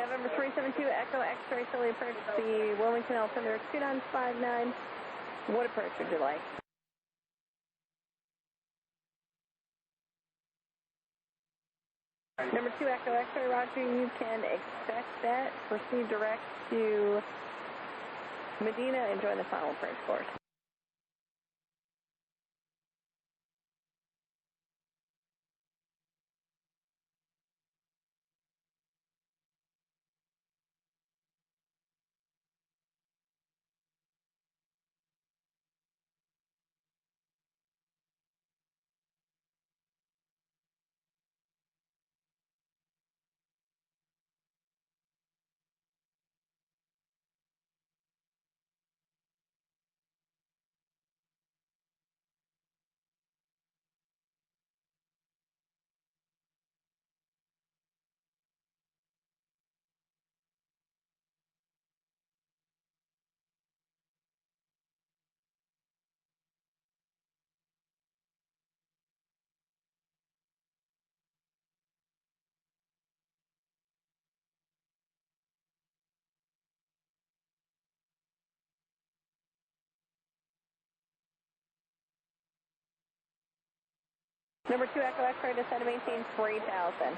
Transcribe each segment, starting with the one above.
November 372 Echo X-ray, Philly approach the Wilmington altimeter 2959. What approach would you like? Number 2 Echo X-ray, roger, you can expect that. Proceed direct to Medina and join the final approach course. Number 2 Echo X-ray, descend to maintain 3000.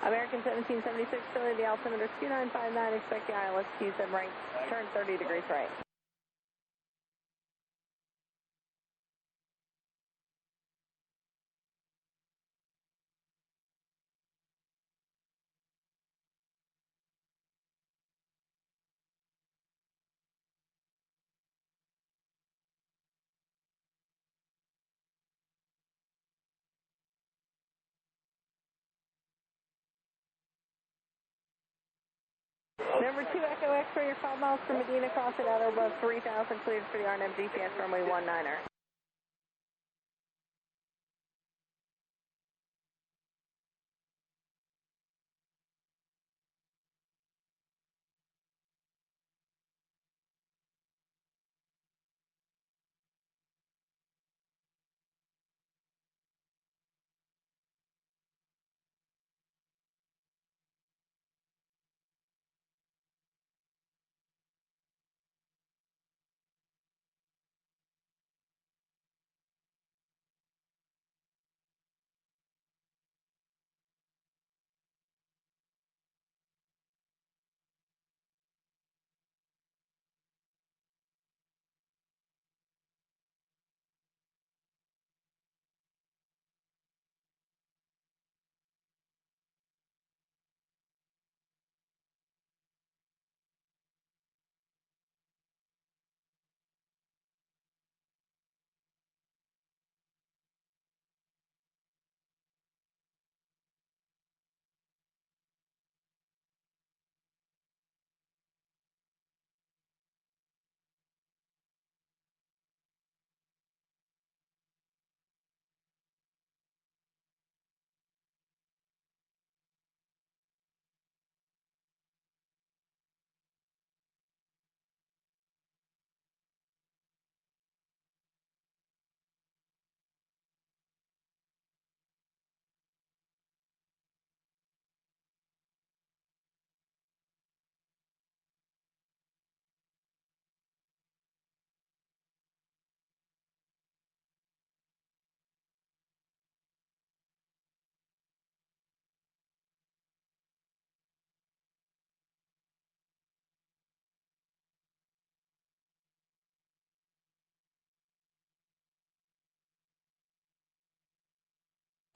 American 1776, Philly, the altimeter 2959, expect the ILS Q7 right, turn 30 degrees right. Number 2 Echo X-ray, you're 5 miles from Medina, crossing out above 3000, cleared for the RNM GPS runway 19er.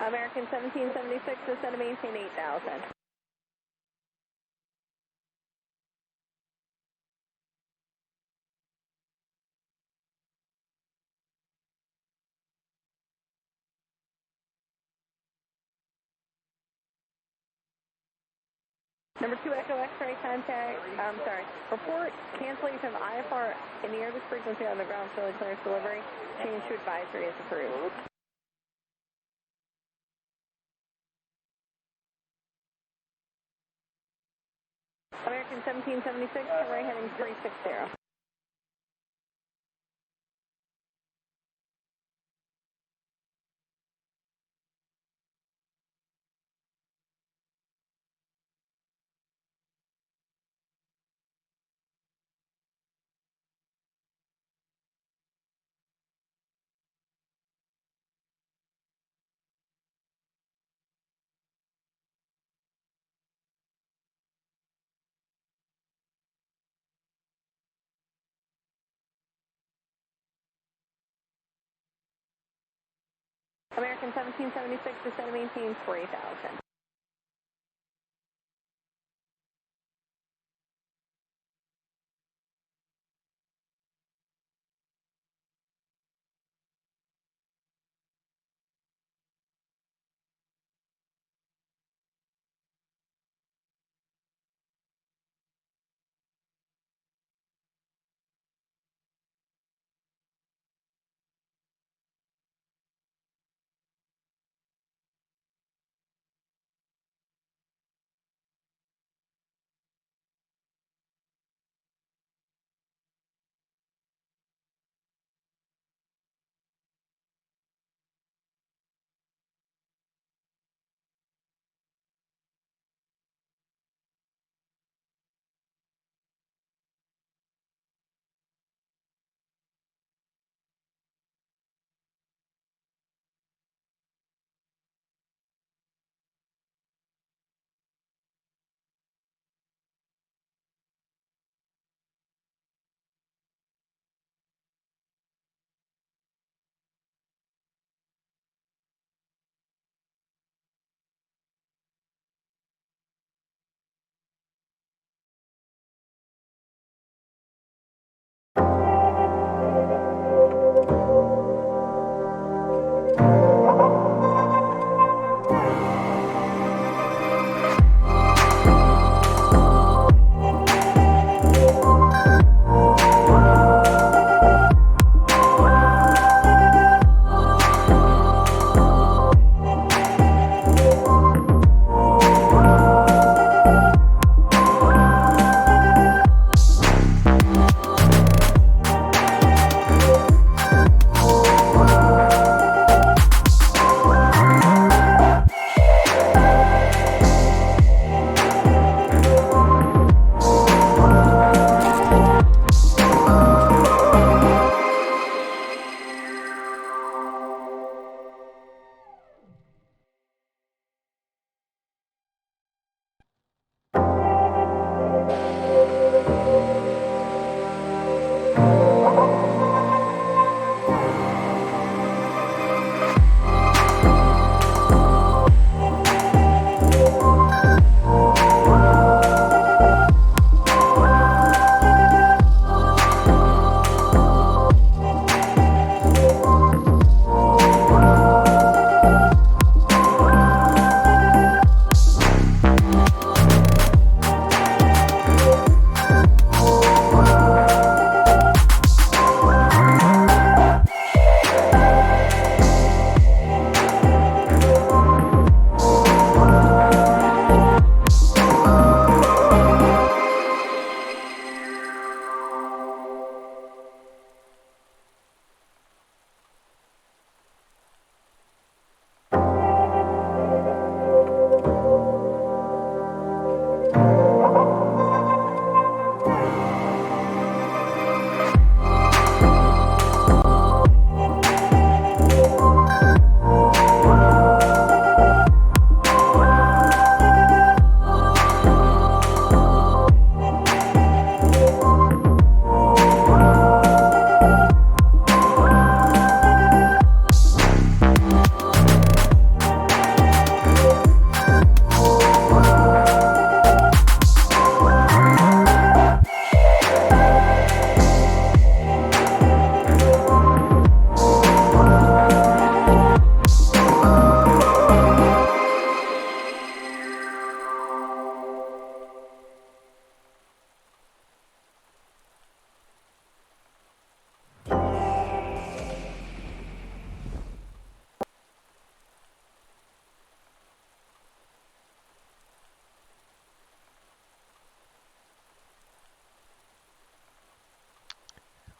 American 1776, descend to maintain 8,000. Number 2 Echo X-ray contact, report cancellation of IFR in the airbus frequency on the ground fully clearance delivery. Change to advisory is approved. American 1776, turn right heading 360. American 1776, descend to maintain 3,000.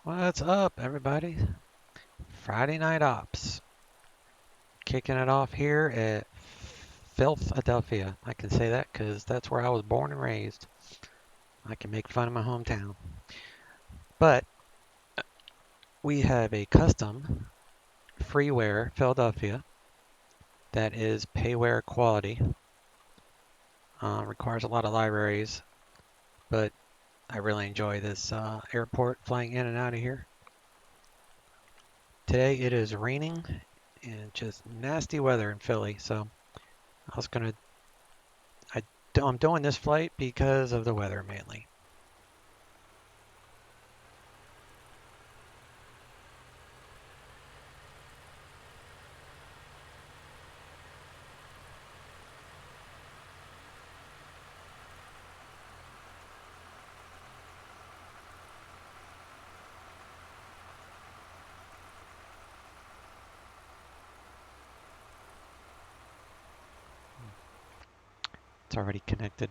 What's up, everybody? Friday Night Ops. Kicking it off here at Philadelphia. I can say that because that's where I was born and raised. I can make fun of my hometown. But we have a custom freeware Philadelphia that is payware quality. Requires a lot of libraries, but I really enjoy this airport flying in and out of here. Today it is raining and just nasty weather in Philly, so I was gonna I'm doing this flight because of the weather mainly. It's already connected.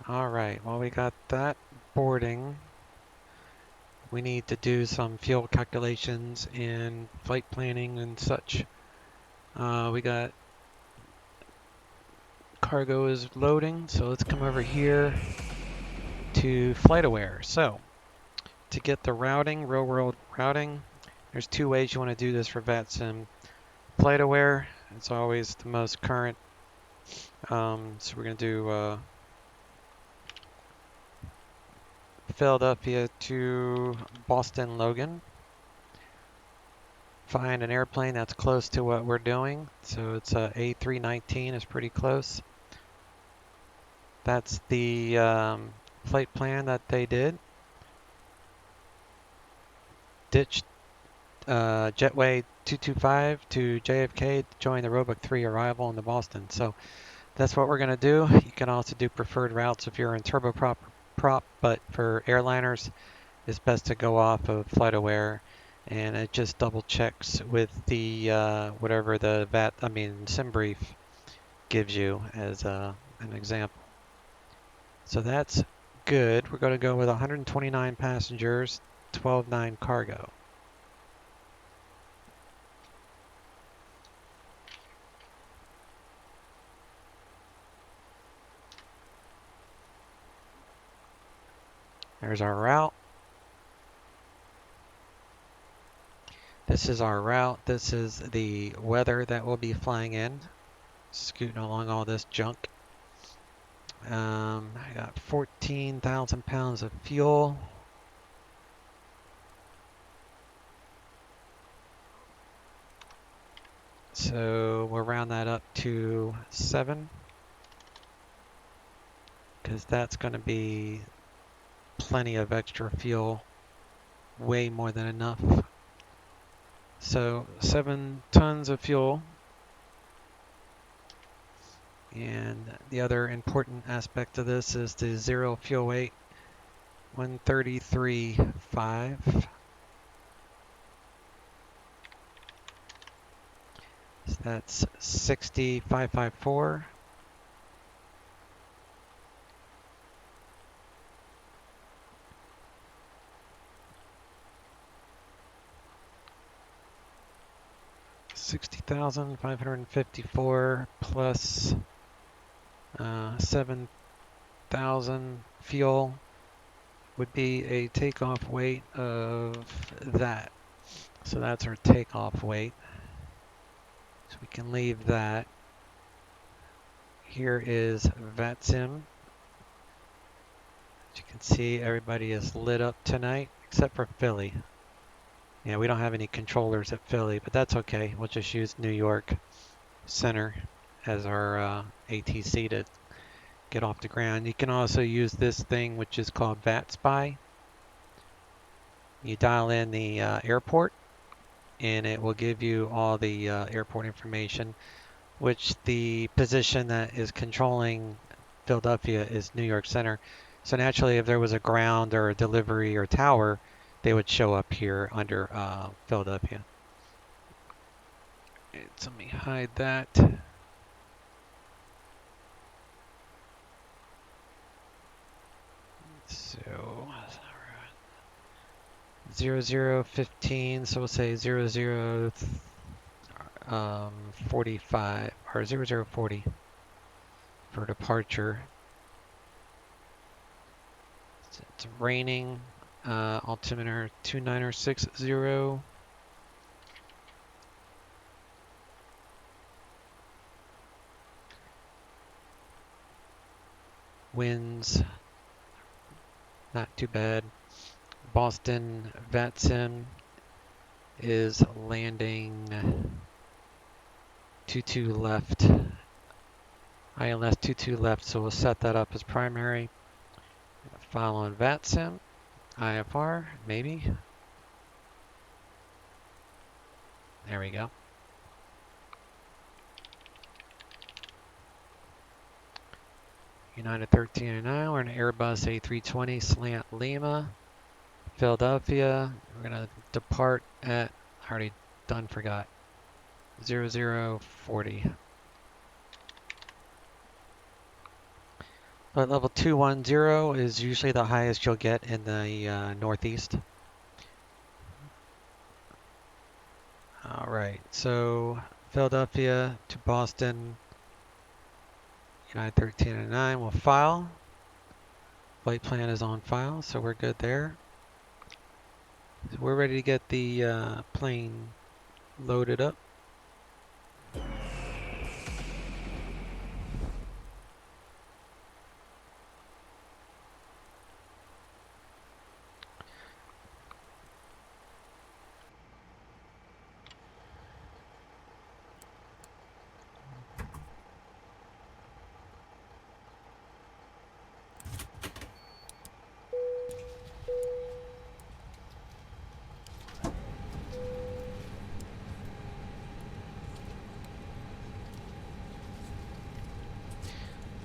All right, well, we got that boarding. We need to do some fuel calculations and flight planning and such. We got cargo is loading, so let's come over here to FlightAware. So to get the routing, real world routing, there's two ways you want to do this for Vatsim. FlightAware, it's always the most current. So we're going to do Philadelphia to Boston Logan. Find an airplane that's close to what we're doing. So it's a A319 is pretty close. That's the flight plan that they did. Ditched Jetway 225 to JFK to join the Roebuck 3 arrival into Boston. So that's what we're going to do. You can also do preferred routes if you're in turboprop, but for airliners, it's best to go off of FlightAware, and it just double checks with the whatever the sim brief gives you as an example. So that's good. We're going to go with 129 passengers, 12.9 cargo. There's our route. This is our route. This is the weather that we'll be flying in. Scooting along all this junk. I got 14,000 pounds of fuel. So we'll round that up to 7, because that's going to be plenty of extra fuel, way more than enough. So 7 tons of fuel. And the other important aspect of this is the zero fuel weight, 133.5. So that's 60,554. $60,554 plus 7,000 fuel would be a takeoff weight of that. So that's our takeoff weight. So we can leave that. Here is Vatsim. As you can see, everybody is lit up tonight, except for Philly. Yeah, we don't have any controllers at Philly, but that's okay. We'll just use New York Center as our ATC to get off the ground. You can also use this thing, which is called VatSpy. You dial in the airport, and it will give you all the airport information. which the position that is controlling Philadelphia is New York Center. So naturally, if there was a ground or a delivery or tower, they would show up here under Philadelphia. So let me hide that. So 0015, so we'll say 0045 or 0040 for departure. It's raining. Altimeter 2960. Winds not too bad. Boston Vatsim is landing 22 left. ILS 22 left, so we'll set that up as primary. Following Vatsim, IFR, maybe. There we go. United 1309, we're in Airbus A320 slant Lima, Philadelphia. We're gonna depart at, I already forgot, 0040. Flight level 210 is usually the highest you'll get in the Northeast. All right, so Philadelphia to Boston, United 1309 will file. Flight plan is on file, so we're good there. So we're ready to get the plane loaded up.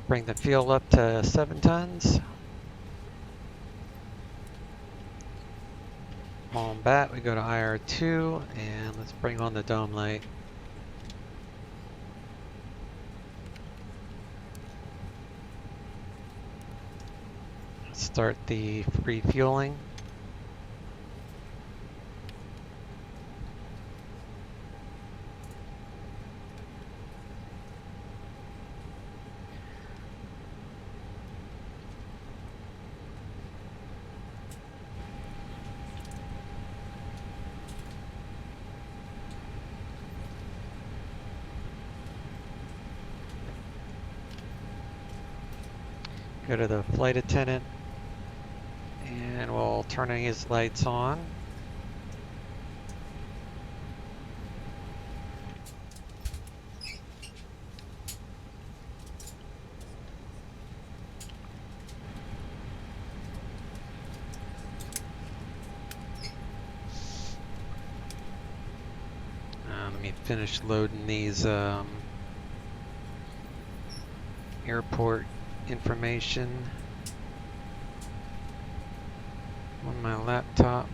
Bring the fuel up to 7 tons. On bat, we go to IR2, and let's bring on the dome light. Start the refueling. Go to the flight attendant, and we'll turn his lights on. Let me finish loading these airport information on my laptop.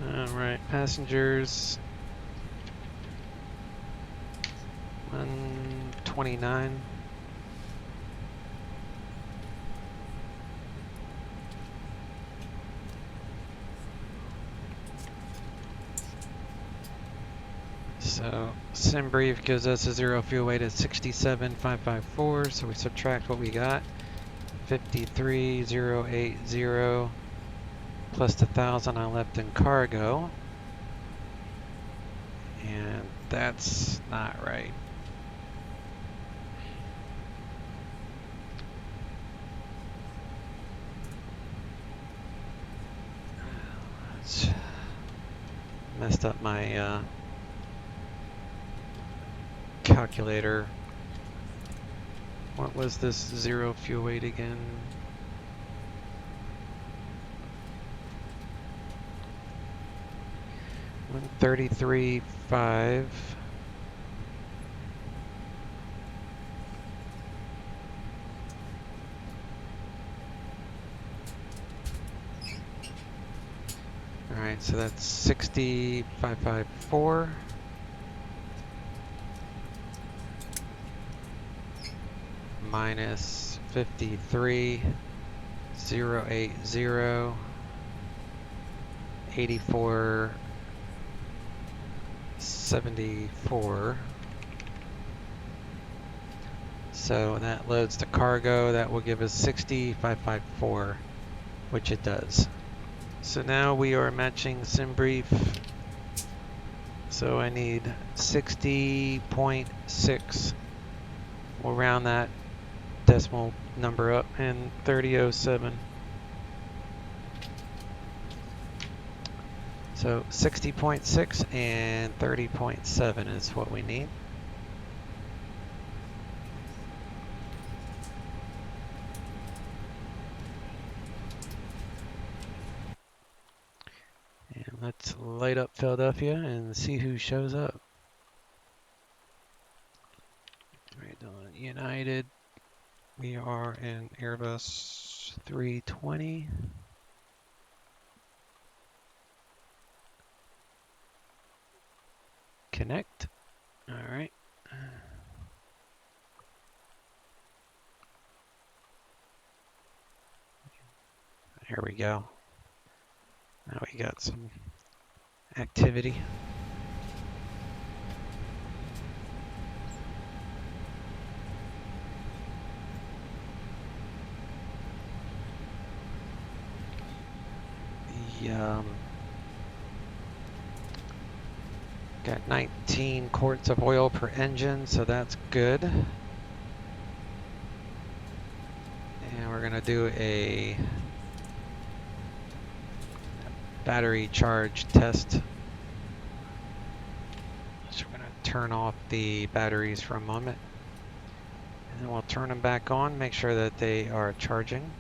Alright, passengers 129. So sim brief gives us a zero fuel weight at 67,554. So we subtract what we got, 53,080 plus the 1,000 I left in cargo, and that's not right. Messed up my calculator. What was this zero fuel weight again? $133,500. All right, so that's 60,554. Minus 53,080. 84.74. So that loads the cargo. That will give us 60,554, which it does. So now we are matching sim brief. So I need 60.6. We'll round that decimal number up, and 3007. So 60.6 and 30.7 is what we need. And let's light up Philadelphia and see who shows up. Right on United. We are in Airbus 320. Connect. All right. Here we go. Now we got some activity. Got 19 quarts of oil per engine, so that's good. And we're gonna do a battery charge test. So we're gonna turn off the batteries for a moment, and then we'll turn them back on, make sure that they are charging.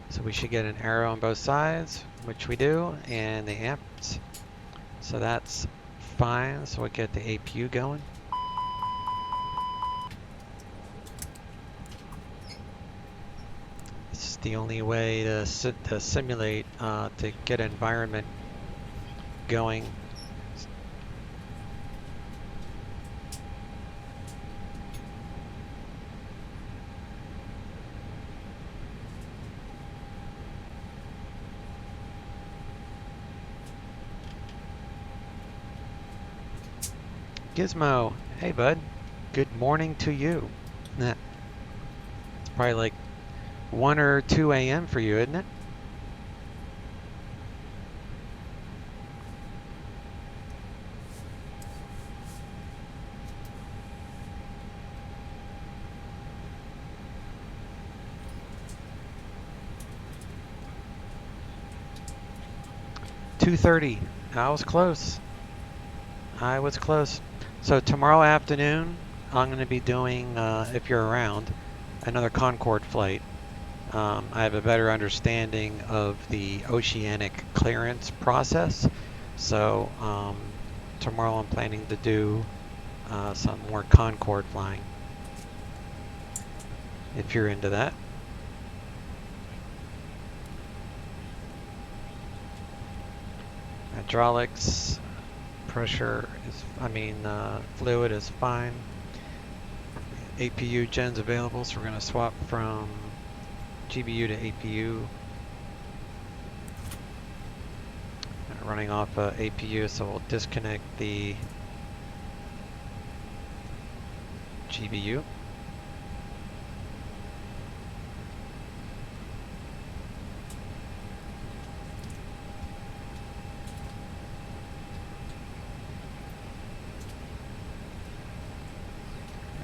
So we should get an arrow on both sides, which we do, and the amps. So that's fine. So we'll get the APU going. This is the only way to simulate to get environment going. Gizmo, hey bud, good morning to you. It's probably like 1 or 2 a.m. for you, isn't it? $2:30. I was close. I was close. So tomorrow afternoon, I'm going to be doing, if you're around, another Concorde flight. I have a better understanding of the oceanic clearance process. So tomorrow I'm planning to do some more Concorde flying, if you're into that. Hydraulics, pressure is, fluid is fine. APU gens available, so we're going to swap from GBU to APU. running off APU, so we'll disconnect the GBU.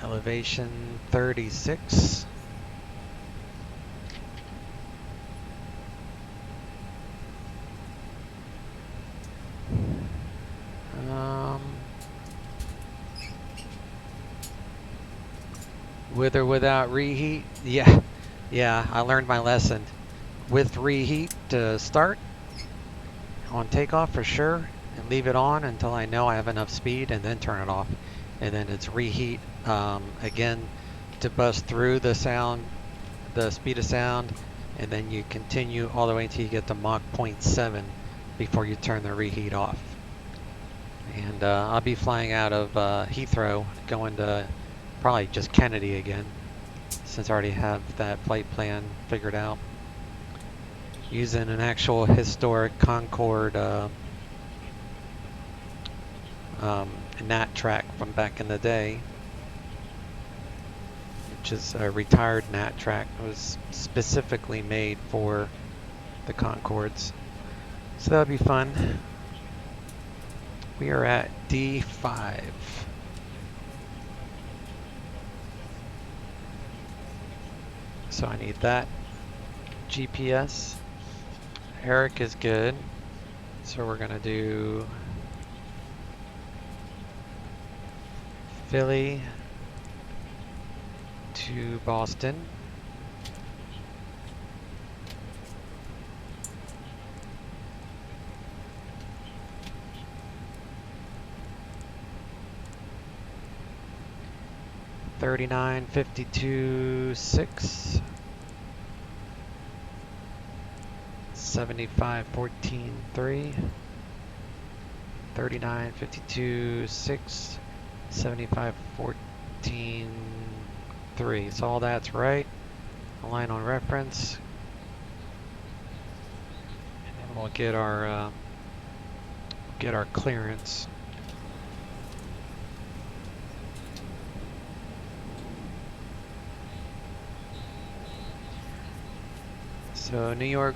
Elevation 36. With or without reheat? Yeah, I learned my lesson. With reheat to start on takeoff for sure, and leave it on until I know I have enough speed, and then turn it off. And then it's reheat again to bust through the sound, the speed of sound, and then you continue all the way until you get to Mach 0.7 before you turn the reheat off. And I'll be flying out of Heathrow, going to probably just Kennedy again, since I already have that flight plan figured out. Using an actual historic Concorde NAT track from back in the day, which is a retired NAT track. It was specifically made for the Concordes. So that'll be fun. We are at D5. So I need that GPS. Eric is good. So we're gonna do Philly to Boston. $39.52.6. 75.14.3. 39.52.6. 75.14.3. So all that's right. Align on reference. And then we'll get our clearance. So New York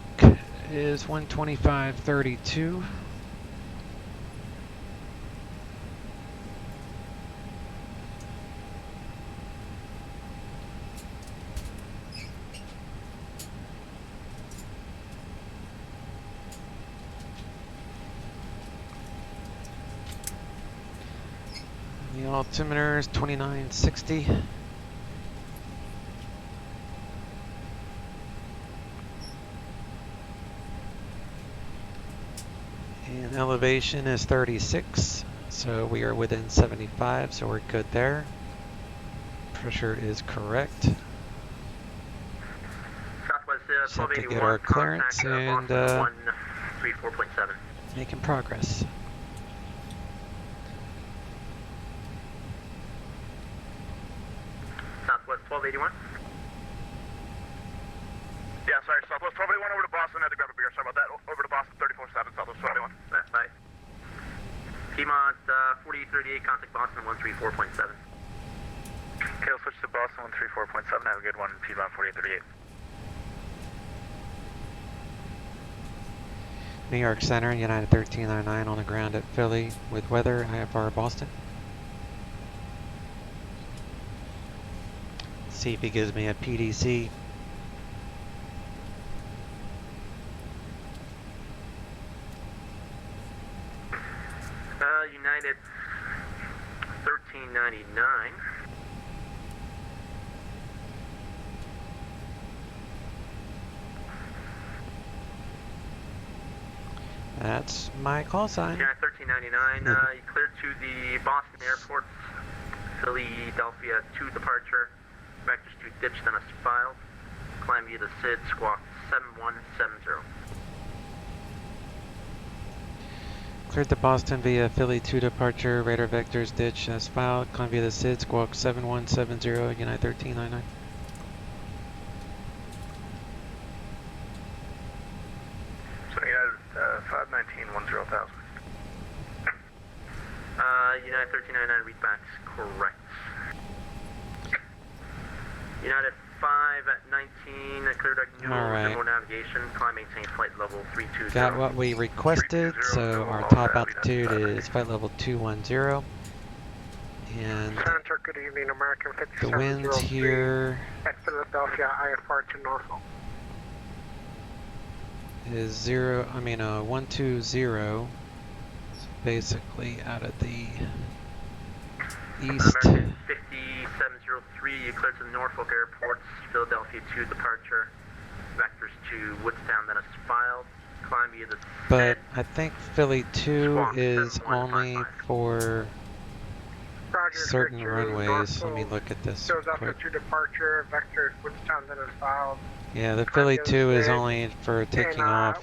is 125.32. The altimeter is 2960. And elevation is 36, so we are within 75, so we're good there. Pressure is correct. Southwest Just have to get our clearance and 134.7. making progress. Southwest 1281. Yeah, sorry, Southwest 1281 over to Boston. I had to grab a beer. Sorry about that. Over to Boston 34.7, Southwest 1281. That's right. Piedmont 4838, contact Boston 134.7. Okay, we'll switch to Boston 134.7. Have a good one, Piedmont 4838. New York Center, United 1399 on the ground at Philly with weather, IFR Boston. See if he gives me a PDC. United 1399. That's my call sign. United 1399, you cleared to the Boston Airport, Philadelphia 2 departure, vectors to ditch, then a file, climb via the SID, squawk 7170. Cleared to Boston via Philly 2 departure, radar vectors, ditch as filed, climb via the SID, squawk 7170, United 1399. So United 51910,000. 1399 readbacks, correct. United 5 at 19, clear deck new remote navigation, climb maintain flight level 320. Got what we requested, so our top altitude is flight level 210. And Center, good evening, American the winds here at Philadelphia, IFR to Norfolk. is 120, basically out of the east. American 5703, you clear to Norfolk Airport's Philadelphia 2 departure. Vectors to Woodstown, then a filed. Climb via the But I think Philly 2 is only for certain runways. Let me look at this quick. To departure, vectors Woodstown, then a filed. Yeah, the Philly 2 is only for taking off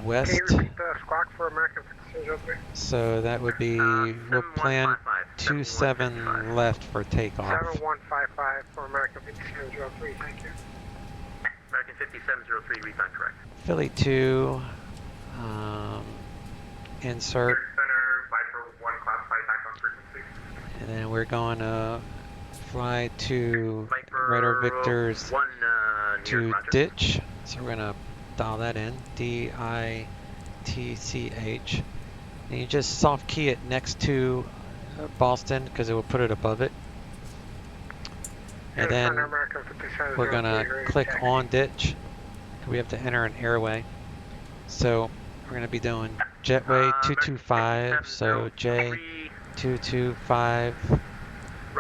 west. Can you repeat the squawk for American 5703? So that would be, we'll plan 27 left for takeoff. 7155 for American 5703, thank you. American 5703, readback correct. Philly 2, insert. Center, Viper 1 classified back on frequency. And then we're going to fly to Viper Radar Victor's 1, to Roger. ditch. So we're going to dial that in, DITCH. And you just soft key it next to Boston because it will put it above it. And then we're going to click on ditch. We have to enter an airway. So we're going to be doing jetway 225, so J225.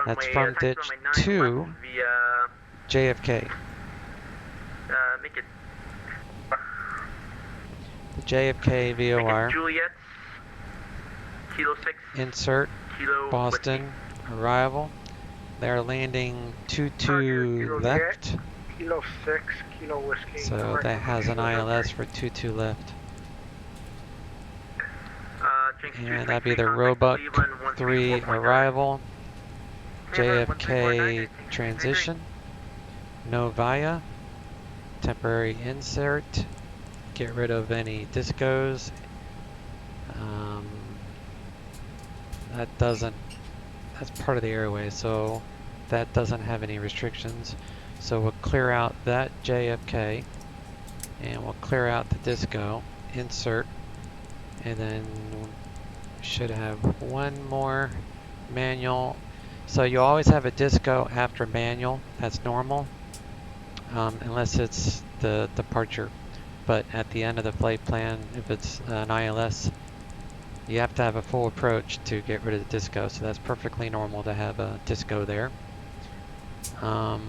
That's from ditch to JFK. Make it The JFK VOR. Juliet, Kilo 6, Insert Kilo Boston arrival. They're landing 22 left. Kilo 6, Kilo Whiskey. So that has an ILS for 22 left. And that'd be the Roebuck 3 arrival. JFK transition. Novaya. Temporary insert. Get rid of any discos. That's part of the airway, so that doesn't have any restrictions. So we'll clear out that JFK and we'll clear out the disco, insert, and then should have one more manual. So you always have a disco after manual, that's normal, unless it's the departure. But at the end of the flight plan, if it's an ILS, you have to have a full approach to get rid of the disco, so that's perfectly normal to have a disco there. So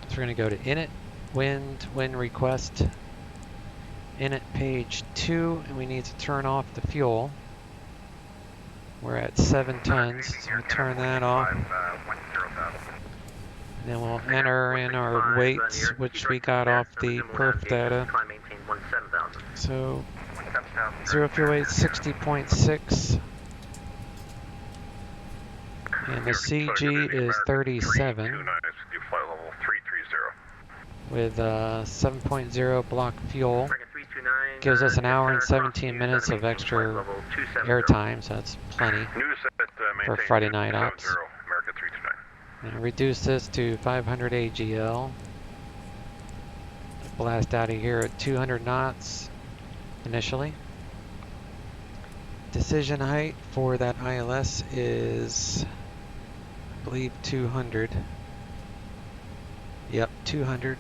we're going to go to init, wind request, init page 2, and we need to turn off the fuel. We're at 7 tons, so we'll turn that off. And then we'll enter in our weights, which we got off the perf data. So, zero fuel weight 60.6. And the CG is 37. With 7.0 block fuel. Gives us an hour and 17 minutes of extra air time, so that's plenty for Friday night ops. And reduce this to 500 AGL. Blast out of here at 200 knots initially. Decision height for that ILS is, I believe, 200. Yep, 200.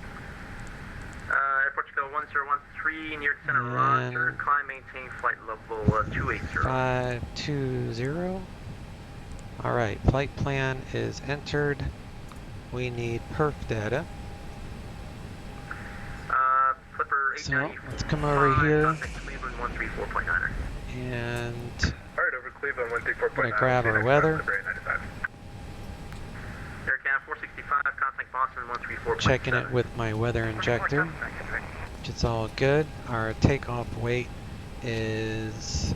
Airport Chicago 1013, near center, roger. Climb, maintain flight level 280. 520. Alright, flight plan is entered. We need perf data. Flipper 895. So let's come over here Cleveland 134.9. and Alright, over Cleveland 134.9. we're going to grab our weather. Aircam 465, contact Boston 134.7. Checking it with my weather injector, which is all good. Our takeoff weight is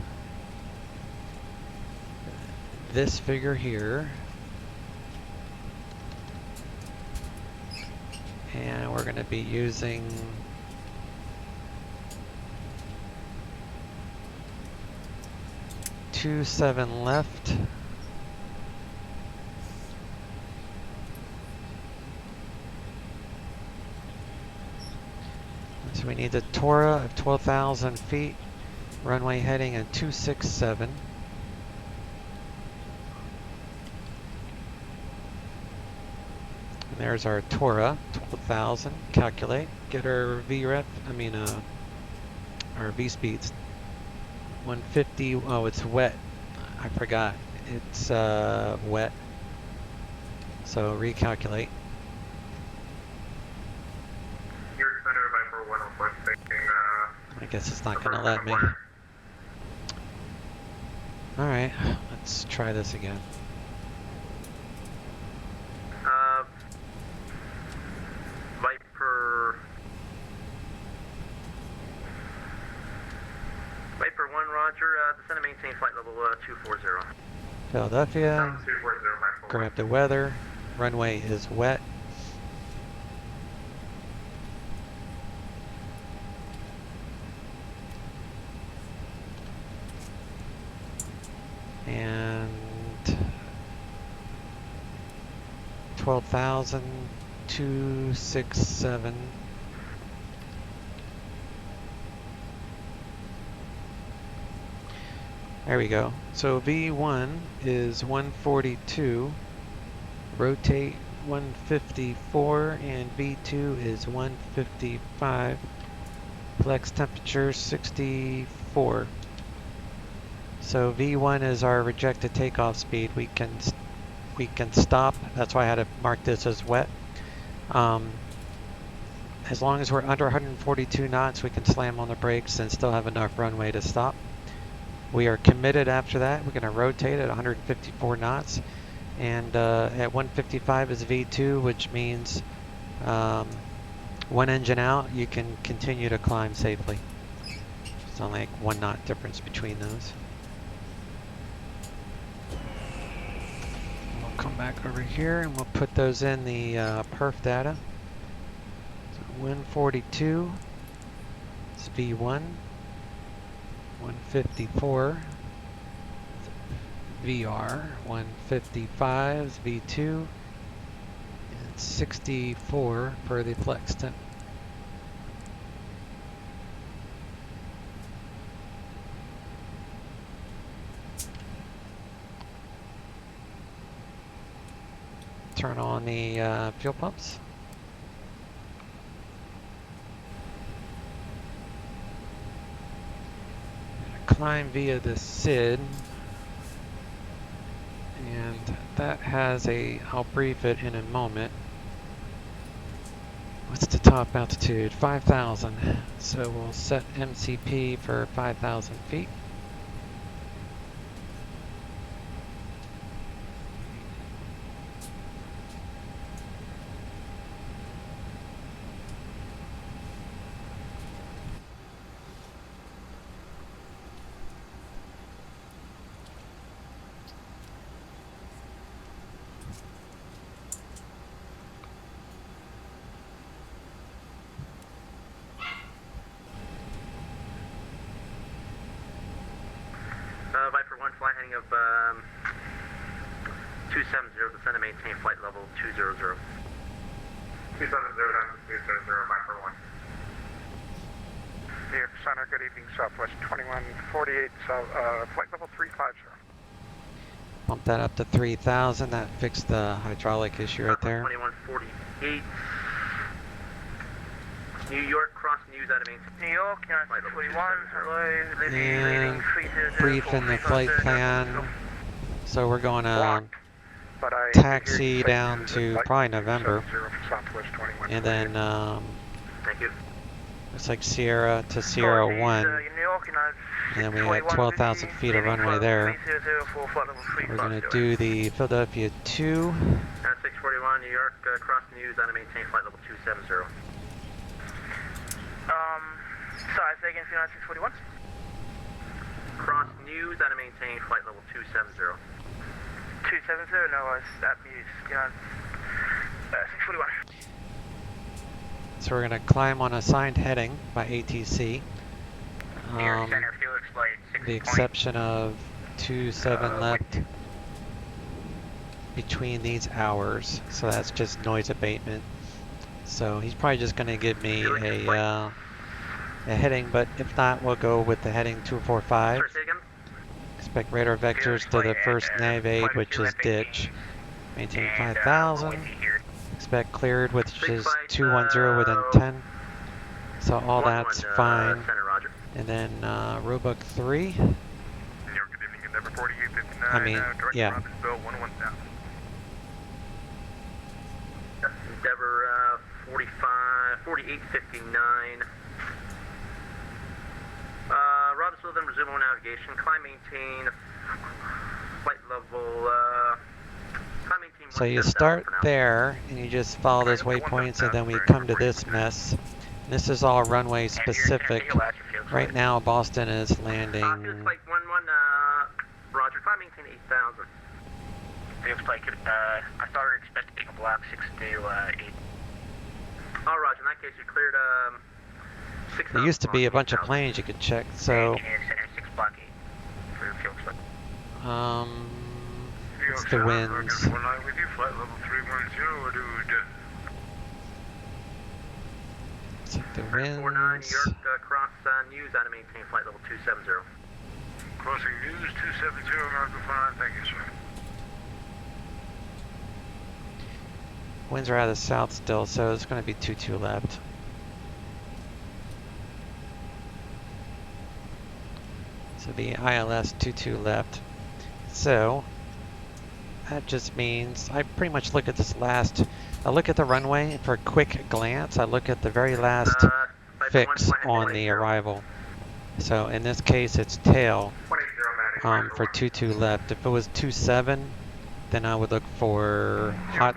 this figure here. And we're going to be using 27 left. So we need the Tora of 12,000 feet, runway heading at 267. And there's our Tora, 12,000. Calculate, get our VREF, our V speeds. 150, oh, it's wet. I forgot. It's wet. So recalculate. Your center Viper 104 taking, I guess it's not going to let me. Alright, let's try this again. Viper 1, roger. Descend and maintain flight level 240. Philadelphia, 240, Viper 1. grab the weather. Runway is wet. And 12,267. There we go. So V1 is 142, rotate 154, and V2 is 155. Flex temperature 64. So V1 is our rejected takeoff speed. We can stop. That's why I had to mark this as wet. As long as we're under 142 knots, we can slam on the brakes and still have enough runway to stop. We are committed after that. We're going to rotate at 154 knots. And at 155 is V2, which means one engine out, you can continue to climb safely. It's only like 1 knot difference between those. We'll come back over here and we'll put those in the perf data. So 142 is V1. 154 VR, 155 is V2, and 64 for the flex temp. Turn on the fuel pumps. Climb via the SID, and that has I'll brief it in a moment. What's the top altitude? 5,000. So we'll set MCP for 5,000 feet. Viper 1, flight heading of 270, descend and maintain flight level 200. 270 down to 200, Viper 1. Here, center, good evening, Southwest 2148, flight level 350. Bump that up to 3,000. That fixed the hydraulic issue right there. 2148. New York, cross news out of main. New York, 41, hello, And brief in the flight plan. So we're going to taxi down to probably November. And then Thank you. looks like Sierra to Sierra 1. And then we got 12,000 feet of runway there. We're going to do the Philadelphia 2. 641, New York, cross news out of maintain flight level 270. Sorry, say again, 641? Cross news out of maintain flight level 270. 270, no, that means, 641. So we're going to climb on assigned heading by ATC. The exception of 27 left between these hours, so that's just noise abatement. So he's probably just going to give me a heading, but if not, we'll go with the heading 245. Sorry, say again? Expect radar vectors to the first nav aid, which is ditch. Maintain 5,000. Expect cleared, which is 210 within 10. So all that's fine. Center, Roger. And then Roebuck 3. New York, good evening, Endeavor 4859. I mean, direct yeah. Robbinsville, 110,000. Endeavor 4859. Robbinsville, then resume on navigation. Climb, maintain flight level. Climb, maintain. So you start there, and you just follow those waypoints, and then we come to this mess. This is all runway specific. Right now, Boston is landing. Felix Flight 11, Roger. Climb, maintain 8,000. Felix Flight, I thought we were expecting a block 6 to 8. Oh, Roger. In that case, you cleared 6,000. There used to be a bunch of planes you could check. So, what's the winds? With you, flight level 310, what do we do? Check the 49, New winds. York, cross News, out of maintain flight level 270. Crossing News 272, American 49, thank you, sir. Winds are out of the south still, so it's going to be 22 left. So the ILS 22 left. So that just means I pretty much look at this last. I look at the runway for a quick glance. I look at the very last fix on the arrival. So in this case, it's tail for 22 left. If it was 27, then I would look for hawk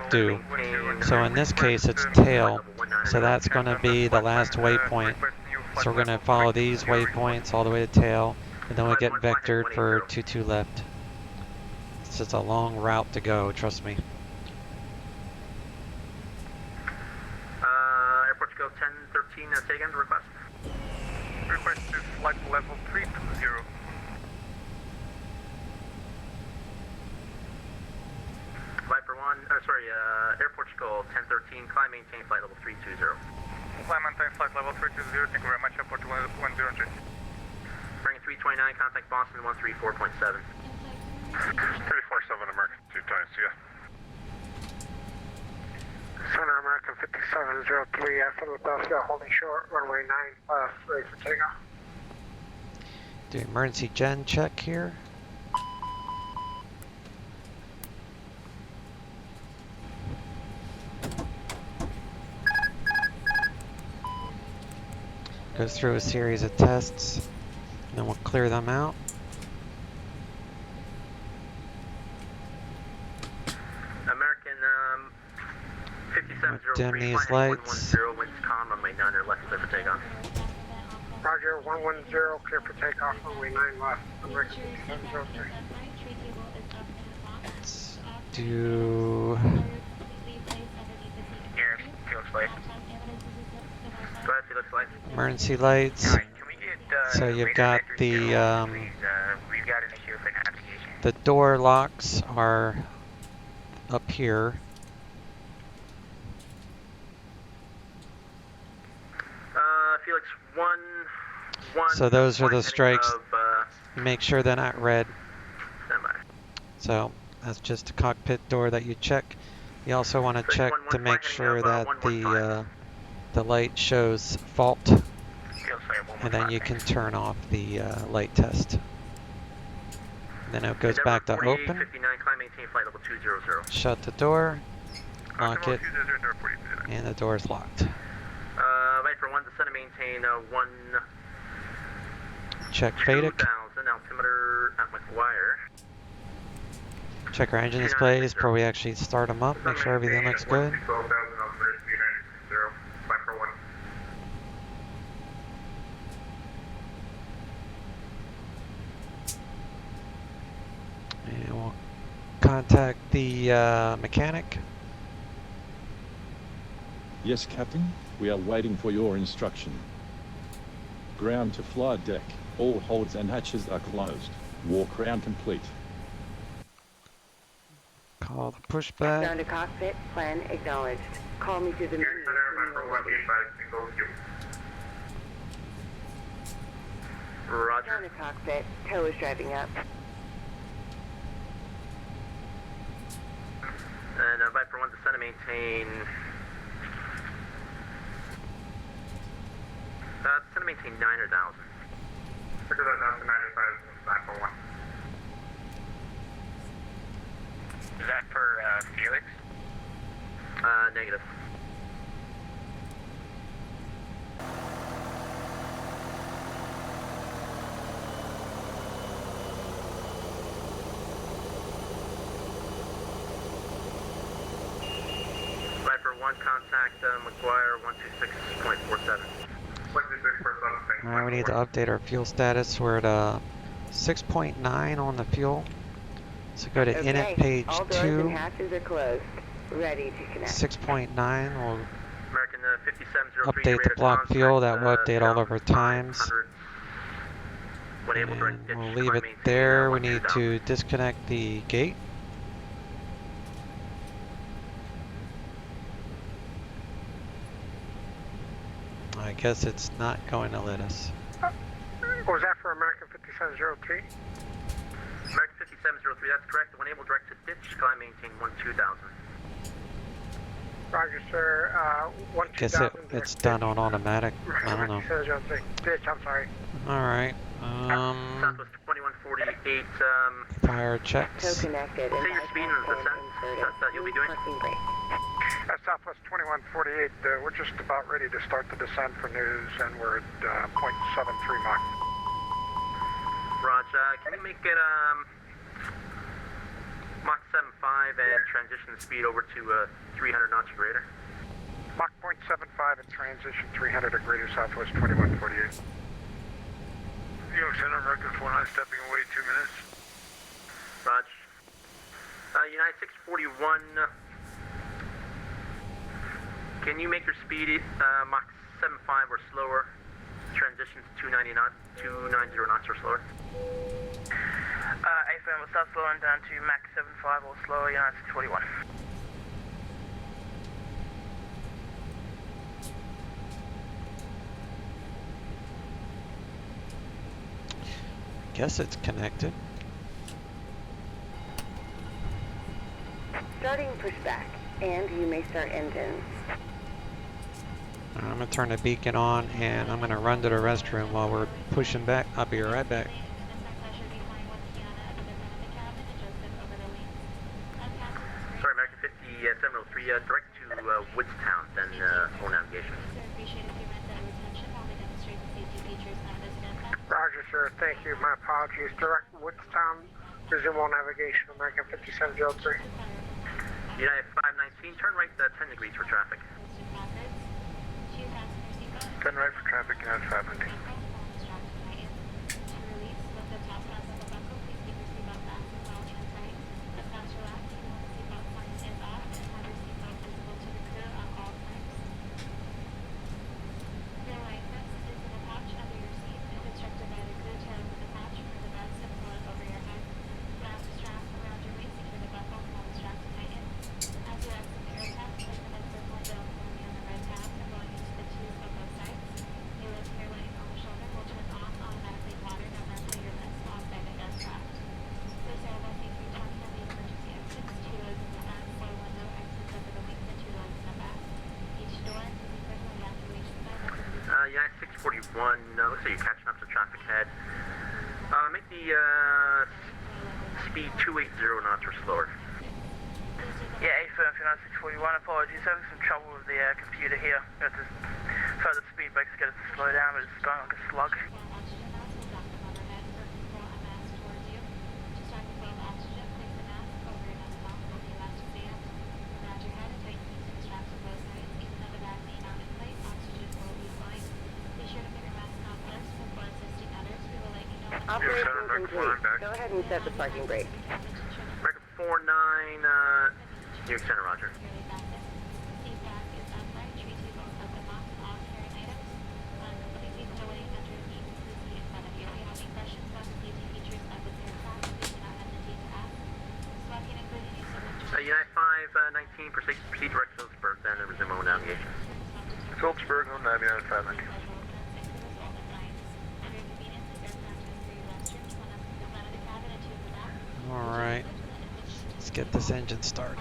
dew. So in this case, it's tail. So that's going to be the last waypoint. So we're going to follow these waypoints all the way to tail, and then we'll get vectored for 22 left. It's just a long route to go, trust me. Airport to go 1013, say again the request. Request is flight level 320. Viper 1, Airport to go 1013, climb, maintain flight level 320. Climb, maintain flight level 320, thank you very much, Airport 103. Bring 329, contact Boston 134.7. 347 American 2 times, yeah. Center American 5703 at Philadelphia, holding short, runway 9 left, ready for takeoff. Do emergency gen check here. Goes through a series of tests, and then we'll clear them out. American 5703, Dim these flight lights. 110, winds calm, runway 9 or left, clear for takeoff. Roger, 110, clear for takeoff, runway 9 left, American 5703. Let's do. Here, Felix Flight. Go ahead, Felix Flight. Emergency lights. Alright, can we get, So you've got the we've got an issue for navigation. the door locks are up here. Felix 1. So those are the heading strikes. Of, Make sure they're not red. standby. So that's just a cockpit door that you check. You also want to Strike check 115 to make heading sure of, that 115. the light shows fault, Felix Flight 115. and then you can turn off the light test. And then it goes back to Endeavor open. 4859, climb, maintain flight level 200. Shut the door, lock it, 200, and the door is locked. Viper 1, descend and maintain 1. Check FADIC. 2000, altimeter at McGuire. Check our engine displays before we actually start them up. Make sure everything looks good. 12,000, altimeter speed 960, Viper 1. And we'll contact the mechanic. Yes, Captain. We are waiting for your instruction. Ground to flight deck. All holds and hatches are closed. Walk round complete. Call the pushback. Down to cockpit, plan acknowledged. Call me through the menu when you're ready. Roger. Down to cockpit, tow is driving up. And Viper 1 descend and maintain. Descend and maintain 9,000. Figure that down to 95, Viper 1. Is that for Felix? Negative. Viper 1, contact McGuire 126.47. Alright, we need to update our fuel status. We're at 6.9 on the fuel. So go to init page all doors 2. and hatches are closed. Ready to connect. 6.9 will American 5703. update the block fuel. That will update all of our times. And we'll leave it there. We need to disconnect the gate. I guess it's not going to let us. Was that for American 5703? American 5703, that's correct. When able, direct to ditch, climb, maintain 12,000. Roger, sir. I guess it's done on automatic. I don't know. 5703. Ditch, I'm sorry. Alright. Southwest 2148, Fire checks. Tow connected. say your speed and descent. That you'll be doing. Parking brake. At Southwest 2148, we're just about ready to start the descent for news, and we're at 0.73 Mach. Roger, can you make it Mach 7.5 and transition the speed over to 300 knots or greater? Mach 0.75 and transition 300 or greater Southwest 2148. New York Center, American 49 stepping away 2 minutes. Roger. United 641, can you make your speed Mach 7.5 or slower? Transition to 290 knots or slower? A-Firm will start slowing down to Mach 7.5 or slower, United 641. Guess it's connected. Starting pushback, and you may start engines. I'm going to turn the beacon on and I'm going to run to the restroom while we're pushing back. I'll be right back. Sorry, American 5703, direct to Woodstown, then full navigation. Roger, sir. Thank you. My apologies. Direct Woodstown, resume all navigation, American 5703. United 519, turn right 10 degrees for traffic. Turn right for traffic, United 519. United 641, looks like you're catching up to traffic ahead. Make the speed 280 knots or slower. Yeah, A-Firm, United 641, apologies, having some trouble with the computer here. We have to further speed brakes to get it to slow down, but it's going like a slug. Operation complete. Go ahead and set the parking brake. American 49, New York Center, roger. 19, proceed direct to Phillipsburg, then and resume on navigation. Phillipsburg, on Navigator 590. Alright, let's get this engine started.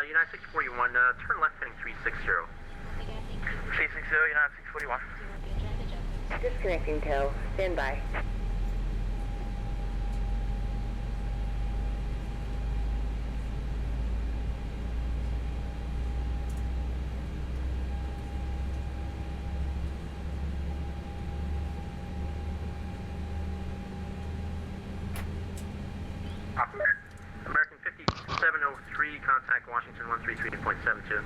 United 641, turn left heading 360. 360, United 641. Disconnecting tow. Stand by. American 5703, contact Washington 133.72.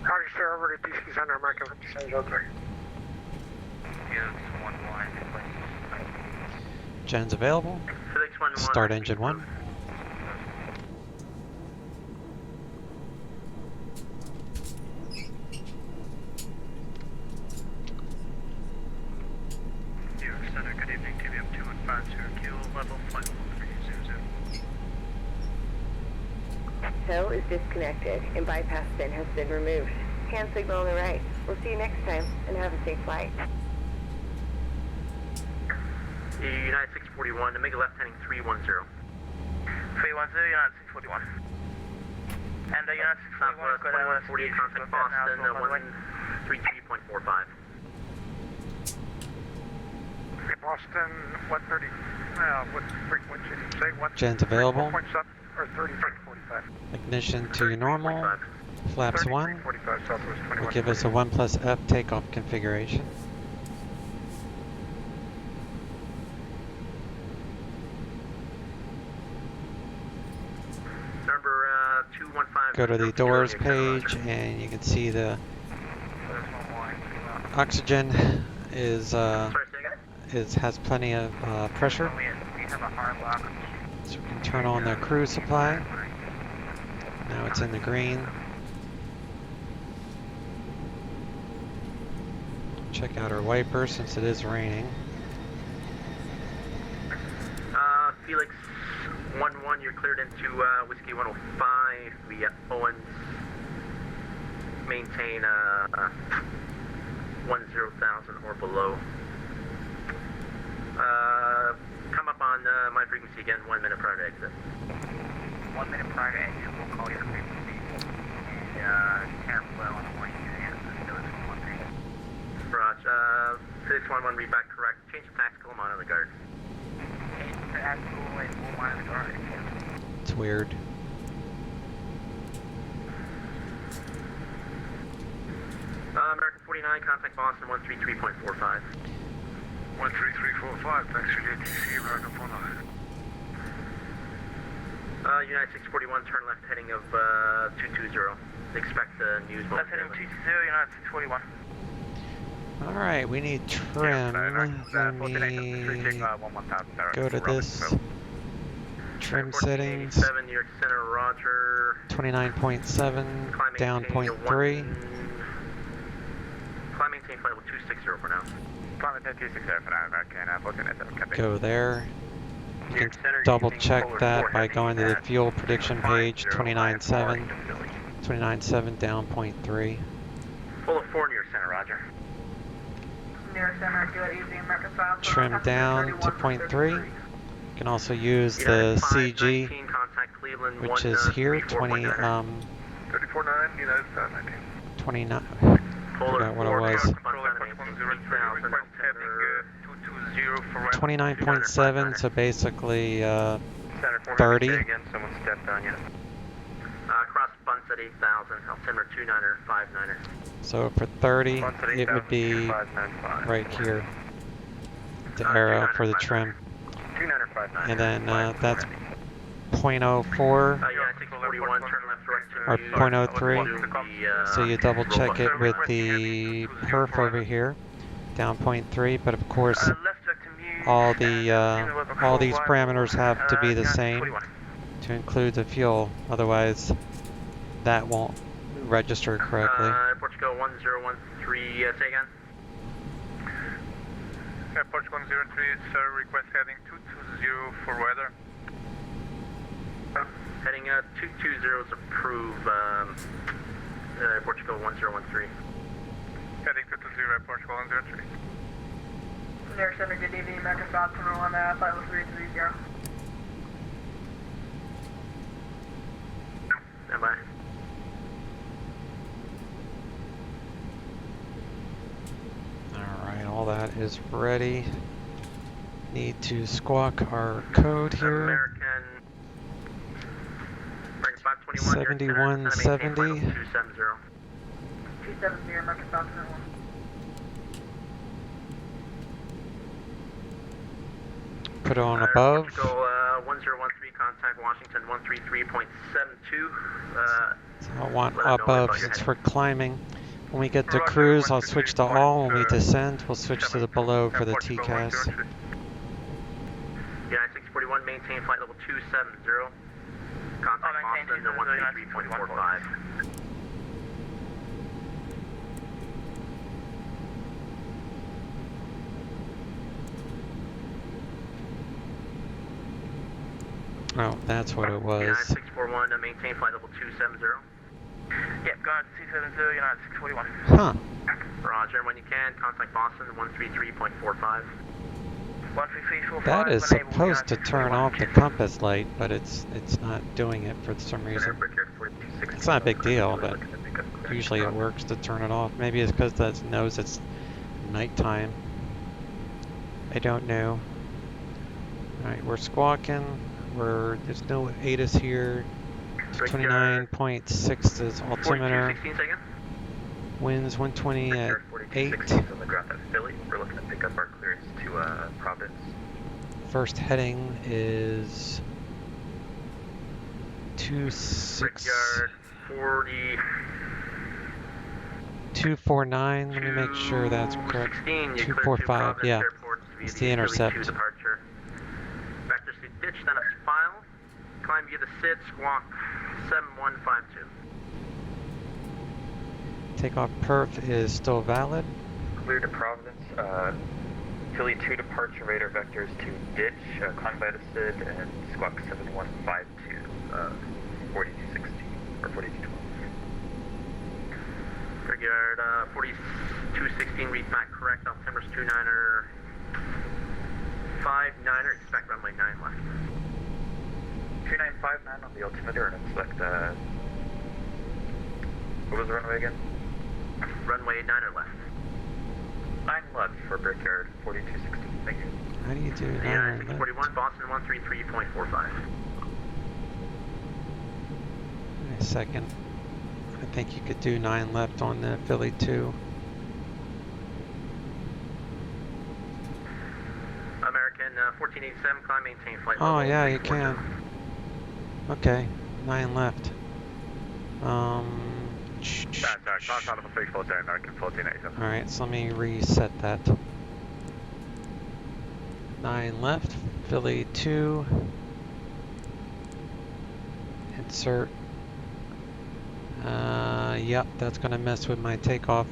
Howdy, sir. Over to DC Center, American 5703. Gen's available. Felix 11. Start engine 1. New York Center, good evening. TVM 2150, Q level flight 1300. Tow is disconnected and bypass bin has been removed. Hand signal on the right. We'll see you next time and have a safe flight. United 641, to make a left heading 310. 310, United 641. And United 641, Southwest got 2148, contact Boston 133.45. Boston 130. What frequency did you say? Gen's available. 4.7 or 3345. Ignition to normal. Flaps 1 3345 Southwest will 21. give us a 1+F takeoff configuration. Number 215. Go to the doors page and you can see the oxygen is Sorry, say again? has plenty of pressure. We have a hard lock. So we can turn on the cruise supply. Now it's in the green. Check out our wiper since it is raining. Felix 11, you're cleared into Whiskey 105 via Owens. Maintain 10,000 or below. Come up on my frequency again 1 minute prior to exit. 1 minute prior to exit, we'll call your frequency. Careful on the point. Roger. 611, read back correct. Change the tactical, monitor the guard. It's weird. American 49, contact Boston 133.45. 13345, thanks for JTC, American 49. United 641, turn left heading of 220. Expect news Left heading 220, United 641. Alright, we need trim. Let me go to this. Trim settings. 7, New York Center, Roger. 29.7, down 0.3. Climb maintain flight level 260 for now. Climb maintain 260 for now, American. Go there. You can double check that by going to the fuel prediction page, 29.7. 29.7 down 0.3. Full of 4, New York Center, Roger. Trim down to 0.3. You can also use the CG, which is here, 29. Forgot what it was. 29.7, so basically 30. Cross bunts at 8,000, altimeter 29er, 59er. So for 30, it would be right here, the arrow for the trim. And then that's 0.04 or 0.03. So you double check it with the perf over here, down 0.3. But of course, all these parameters have to be the same to include the fuel. Otherwise, that won't register correctly. Portugal 1013, say again. Portugal 103, sir, request heading 220 for weather. Heading 220 is approved, Portugal 1013. Heading 220, Portugal 103. Air Center, good evening, American Vatsim on flight level 330. Stand by. Alright, all that is ready. Need to squawk our code here. American 521, 7170. 270. 270, American Vatsim 1. Put it on above. Portugal 1013, contact Washington 133.72. So I want let them know above about your since heading. we're climbing. When we get to Roger, cruise, I'll switch to all. When we 123.7. descend, we'll switch to the below for the Portugal TCAS. 103. United 641, maintain flight level 270. Contact maintain Boston 133.45. Oh, that's what it was. United 641, maintain flight level 270. Yep, go ahead, 270, United 641. Huh. Roger, when you can, contact Boston 133.45. 13345. That is supposed to turn off the compass light, but it's not doing it for some reason. It's not a big deal, but usually it works to turn it off. Maybe it's because that knows it's nighttime. I don't know. Alright, we're squawking. There's no ATIS here. 29.6 is altimeter. 4216 second. Winds 120 at 8. On the ground at Philly. We're looking to pick up our clearance to Providence. First heading is 249. Let me make sure that's correct. 245, yeah. It's the intercept. Departure. Vector to ditch, then a file. Climb via the SID, squawk 7152. Takeoff perf is still valid. Clear to Providence. Philly 2 departure radar vectors to ditch, climb by the SID, and squawk 7152, 4216, or 4212. Brickyard 4216, read back correct. Altimeter's 29er, 59er, expect runway 9 left. 2959 on the altimeter, and expect, what was the runway again? Runway 9er left. 9 left for Brickyard 4216, thank you. How do you do Yeah, 9 641, Boston 133.45. Wait a second. I think you could do 9 left on the Philly 2. American 1487, climb, maintain flight Oh level yeah, you 340. can. Okay, 9 left. Sorry, on the 340, American 1487. Alright, so let me reset that. 9 left, Philly 2. Insert. Yep, that's gonna mess with my takeoff.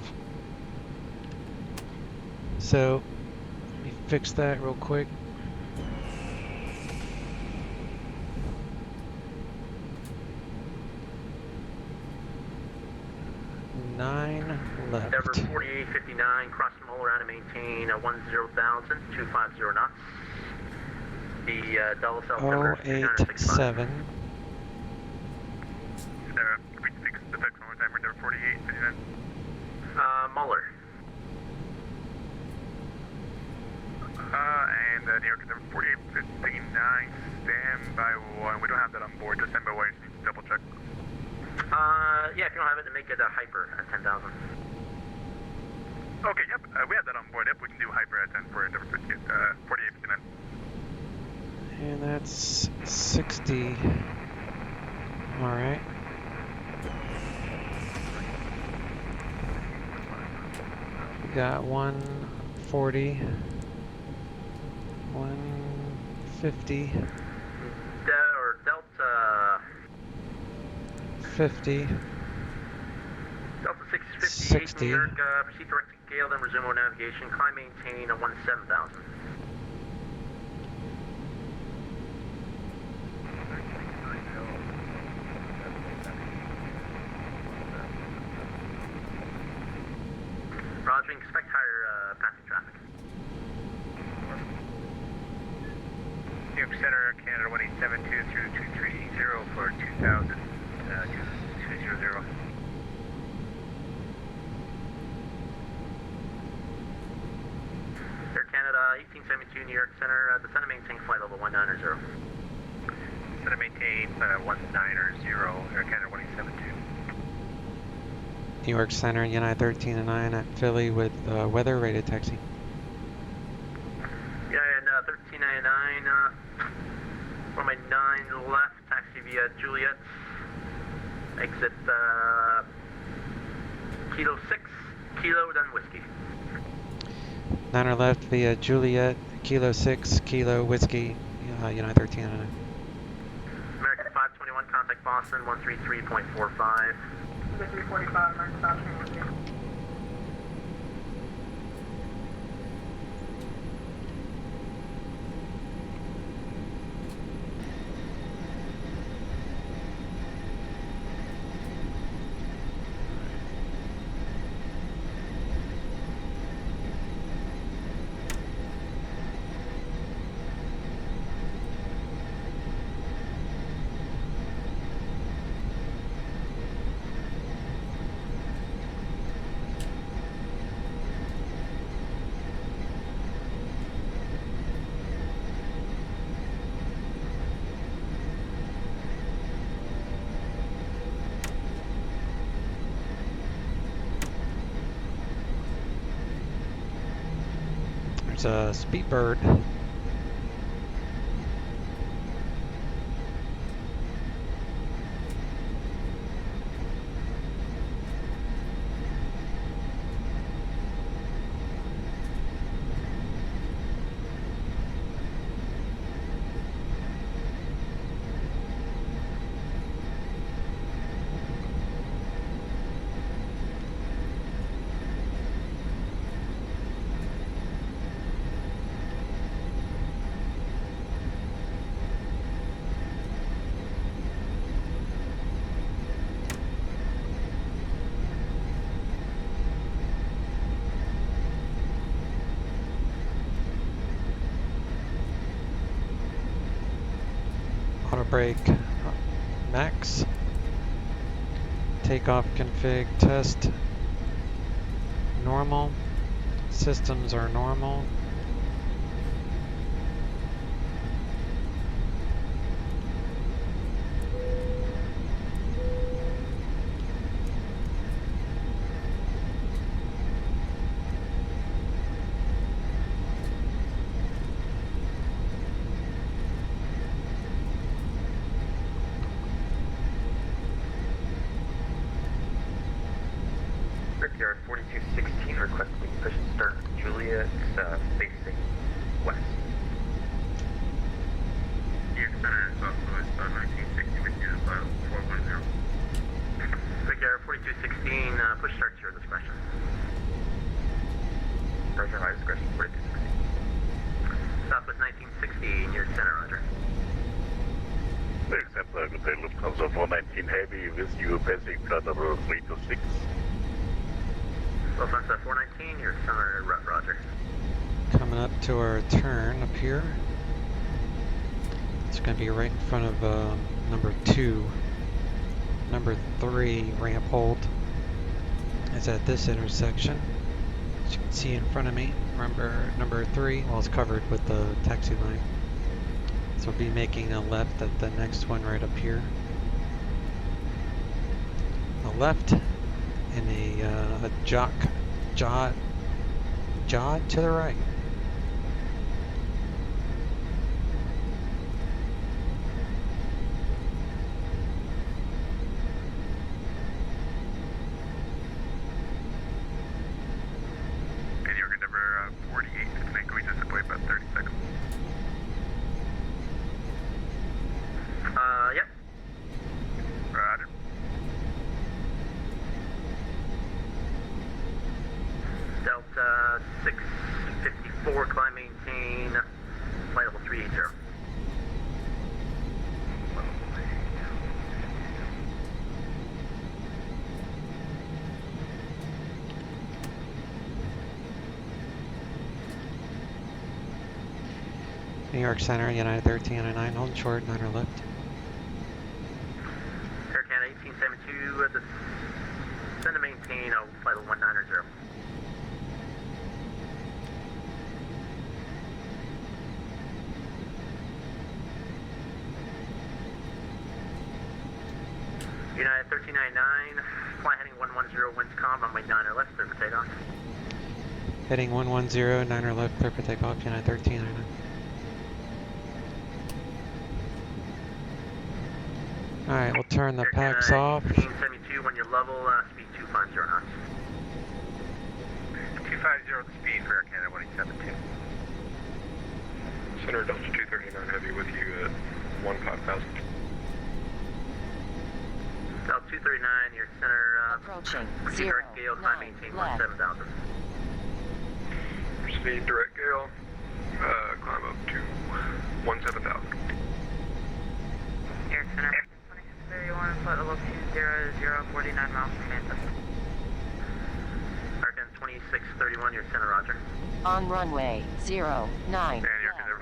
So, let me fix that real quick. Left. Endeavor 4859, cross the Muller out and maintain 10,000, 250 knots. The Dulles altimeter is 087. Repeat the text one more time. Endeavor 4859. Muller. And New York Endeavor 4859, stand by 1. We don't have that on board. Just stand by 1. Just need to double check. Yeah, if you don't have it, then make it a hyper at 10,000. Okay, yep. We have that on board. Yep, we can do hyper at 10 for Endeavor 4859. And that's 60. Alright. We got 140. 150. Delta 50. Delta 658 60. New York, proceed direct to Gale, then resume on navigation. Climb, maintain 17,000. Roger, expect higher passing traffic. New York Center, Canada 1872 through 230 for 2000, 200. Air Canada 1872, New York Center, descend and maintain flight level 190. Descend and maintain 190, Air Canada 1872. New York Center, United 13 and 9 at Philly with weather rated taxi. Yeah, and 1399, runway 9 left, taxi via Juliet. Exit Kilo 6, Kilo, then Whiskey. 9er left via Juliet, Kilo 6, Kilo, Whiskey, United 13 and 9. American 521, contact Boston 133.45. 345, American 521. There's a Speedbird. Auto brake max. Takeoff config test normal. Systems are normal. Brickyard 4216, requesting push and start Juliet, facing west. New York Center, Southwest 1960 with you, 410. Brickyard 4216, push start to your discretion. Roger, high discretion 4216. Southwest 1960, New York Center, Roger. Exemplar, good day, Lufthansa 419 Heavy with you, passing flight number 326. Lufthansa 419, New York Center, Roger. Coming up to our turn up here. It's going to be right in front of number 2. Number 3 ramp hold is at this intersection. As you can see in front of me, remember number 3, well, it's covered with the taxi line. So we'll be making a left at the next one right up here. A left and a jog to the right. And you're number 48, can we just deploy about 30 seconds? Yep. Roger. Delta 654, climb maintain, flight level 380. New York Center, United 1399, holding short, 9er left. Air Canada 1872, descend to maintain flight level 190. United 1399, fly heading 110, winds calm, runway 9er left, clear for takeoff. Heading 110, 9er left, clear for takeoff, United 1399. Alright, we'll turn the packs off. 1872, when you're level, speed 250 knots. 250 speed for Air Canada 172. Center Delta 239 Heavy with you at 15,000. Delta 239, your center, approaching direct gale, climb maintain 17,000. Speed direct gale, climb up to 17,000. Air Center 2631, flight level 200, 49 miles from Manchester. American 2631, your center, roger. On runway 09. And Air Canada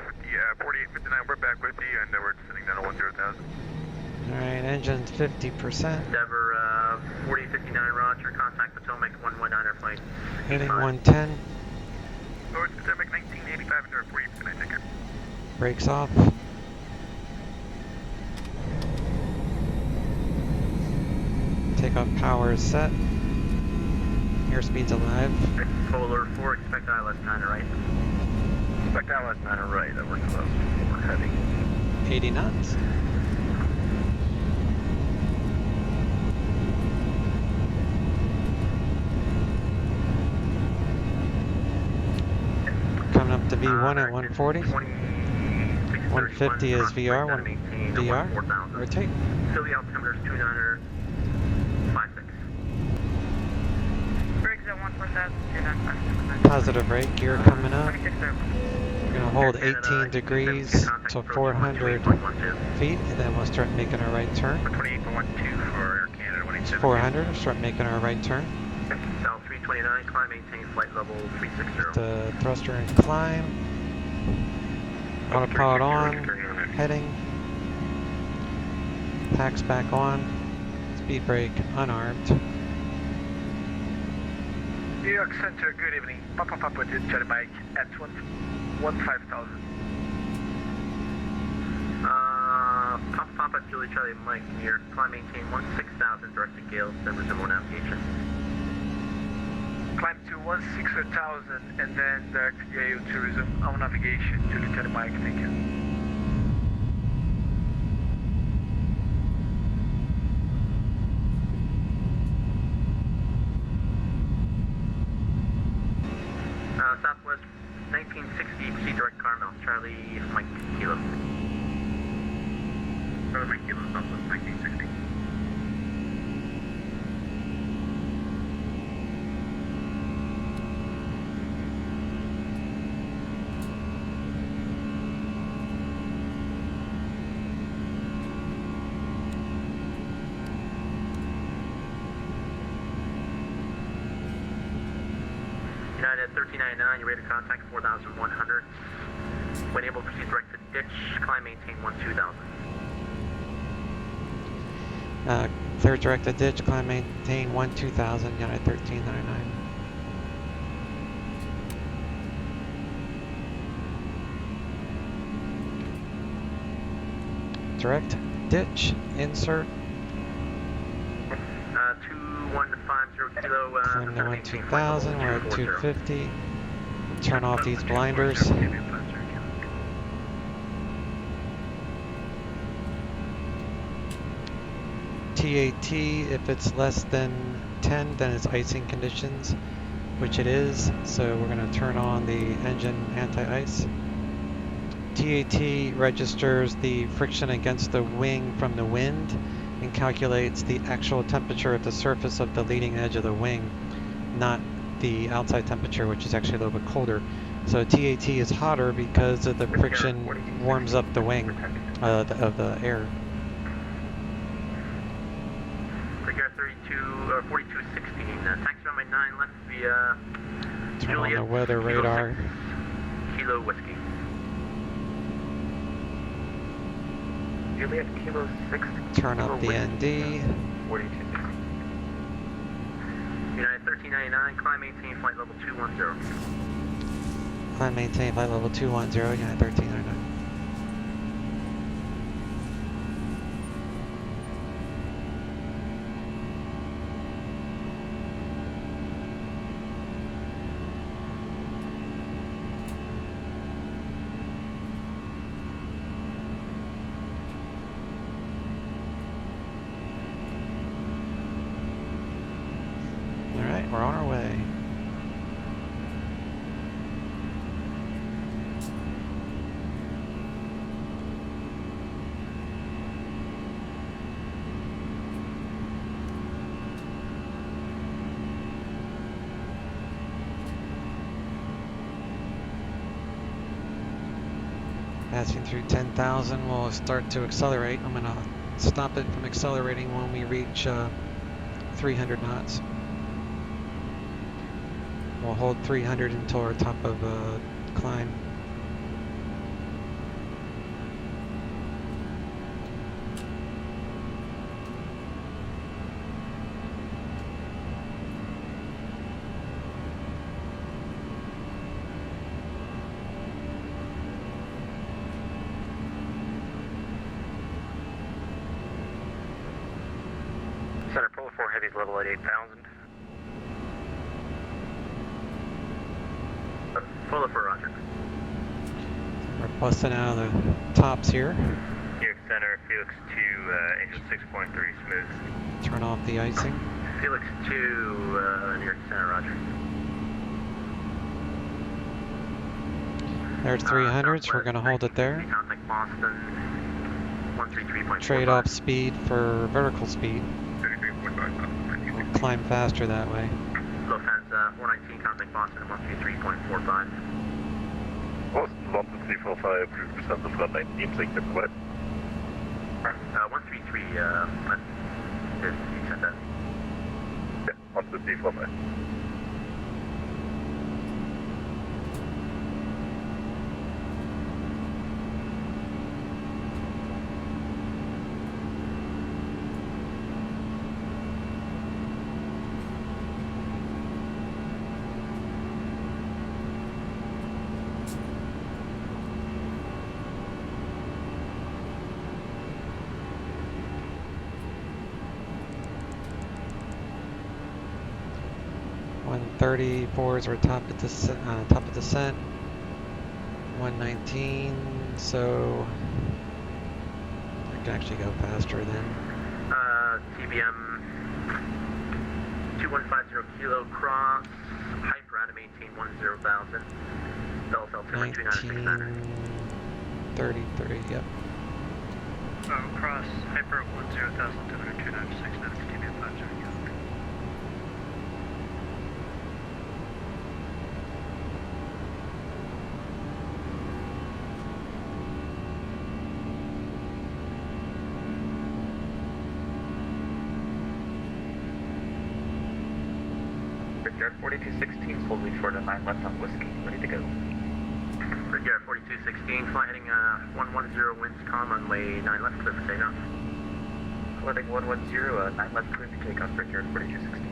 4859, we're back with you, and we're descending down to 10,000. Alright, engine's 50%. Endeavor 4059, roger. Contact Potomac 119 airplane. Heading 110. Oh, it's Potomac 1985, and 4059, take care. Brakes off. Takeoff power is set. Airspeed's alive. Polar 4, expect ILS 9 right. Expect ILS 9 right, that works close. We're heading 80 knots. Coming up to V1 at 140. 150 is VR. VR. Rotate. Still the altimeter is 2956. Briggs at 14000, Positive rate. Gear coming up. 26 there. We're going to hold 18 degrees to 400 feet, and then we'll start making our right turn. 28.12 for Air Canada 187. 400, we'll start making our right turn. South 329, climb, maintain flight level 360. The thruster and climb. Autopilot on. Heading. Packs back on. Speed brake unarmed. New York Center, good evening. Papa Papa did Charlie Mike at 15,000. Papa Julie Charlie Mike, New York, climb, maintain 16,000, directed gale, then resume navigation. Climb to 16,000 and then direct gale to resume our navigation. Julie Charlie Mike, thank you. Southwest 1960, proceed direct Carmel, Charlie Mike Kilo. Charlie Mike Kilo, Southwest 1960. United 1399, you're ready to contact 4,100. When able to proceed direct to ditch, climb, maintain 12,000. Clear direct to ditch, climb, maintain 12,000, United 1399. Direct ditch, insert. 2150 kilo. Climb to 12,000, we're at 250. Turn off these blinders. TAT, if it's less than 10, then it's icing conditions, which it is. So we're going to turn on the engine anti-ice. TAT registers the friction against the wing from the wind and calculates the actual temperature at the surface of the leading edge of the wing, not the outside temperature, which is actually a little bit colder. So TAT is hotter because of the friction warms up the wing of the air. Figure 4216, taxi runway 9 left via Turn Juliet, on the weather Kilo radar. 6, Kilo Whiskey. Juliet Kilo 6. Turn up the ND. 4260. United 1399, climb maintain flight level 210. Climb maintain flight level 210, United 1399. We're on our way. Passing through 10,000, we'll start to accelerate. I'm gonna stop it from accelerating when we reach 300 knots. We'll hold 300 until our top of climb. Center Polo 4 Heavy's level at 8,000. Polo 4, roger. We're busting out of the tops here. New Center, Felix 2, Angel 6.3, smooth. Turn off the icing. Felix 2, New York Center, roger. There's 300s, we're going to hold it there. Contact Boston, 133.45. Trade off speed for vertical speed. We'll climb faster that way. Lufthansa 419, contact Boston, 133.45. Boston, London 345, 3% of 119, take the what? 133, is you said that. Yeah, on the 345. .134 our top of descent. 119, so I can actually go faster then. TBM 2150 kilo cross, height per to maintain 10,000. LSL 1933, yep. Cross, hyper 10,202.96, now TBM 50. Brickyard 4216, slowly short of 9 left on whiskey, ready to go. Brickyard 4216, fly heading 110 winds, calm, runway 9 left, clear for takeoff. Heading 110, 9 left, clear for takeoff, Brickyard 4216.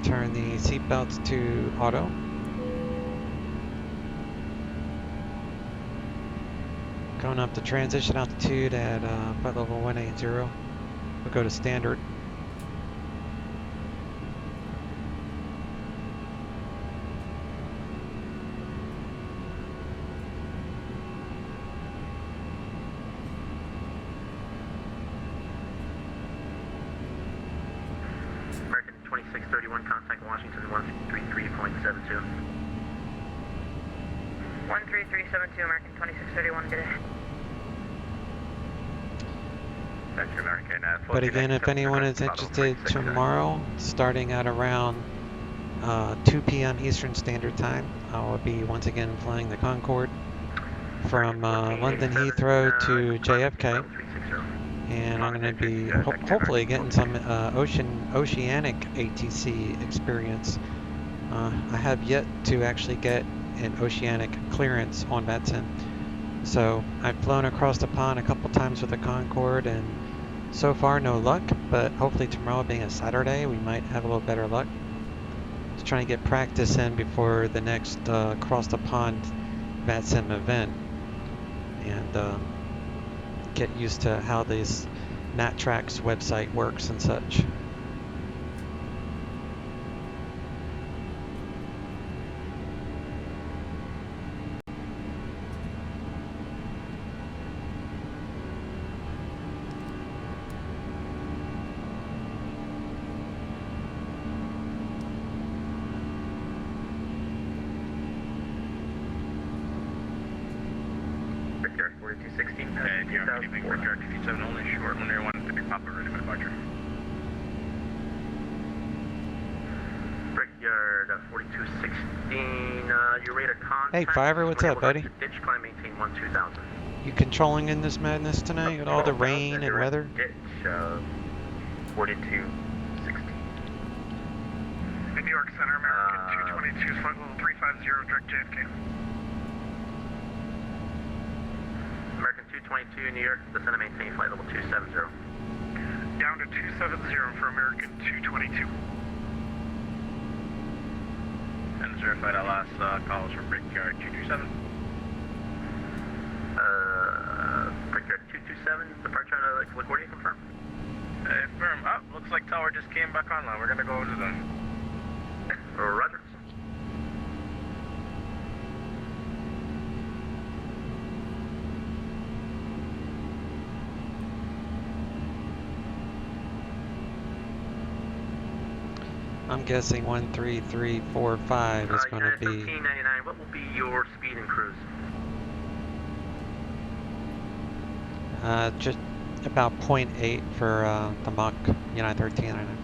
Turn the seatbelts to auto. Going up to transition altitude at flight level 180. We'll go to standard. American 2631, contact Washington 133.72. 13372, American 2631, good day. But again, if anyone is interested tomorrow, starting at around 2 p.m. Eastern Standard Time. I will be once again flying the Concorde from London Heathrow to JFK, and I'm going to be hopefully getting some oceanic ATC experience. I have yet to actually get an oceanic clearance on Vatsim. So I've flown across the pond a couple times with the Concorde, and so far no luck, but hopefully tomorrow being a Saturday, we might have a little better luck. Just trying to get practice in before the next across the pond Vatsim event, and get used to how this NatTrack's website works and such. Hey Fiverr, what's up, buddy? Ditch climb, maintain 12000. You controlling in this madness tonight with all the rain and weather? Ditch 4216. In New York Center, American 222, flight level 350, direct JFK. American 222, New York, descend and maintain flight level 270. Down to 270 for American 222. And certified our last calls from Brickyard 227. Brickyard 227, departure out of LaGuardia, confirm. Confirm. Oh, looks like tower just came back online. We're gonna go over to them. Roger. I'm guessing 13345 is going to be... 1399, what will be your speed and cruise? Just about 0.8 for the Mach United 1399.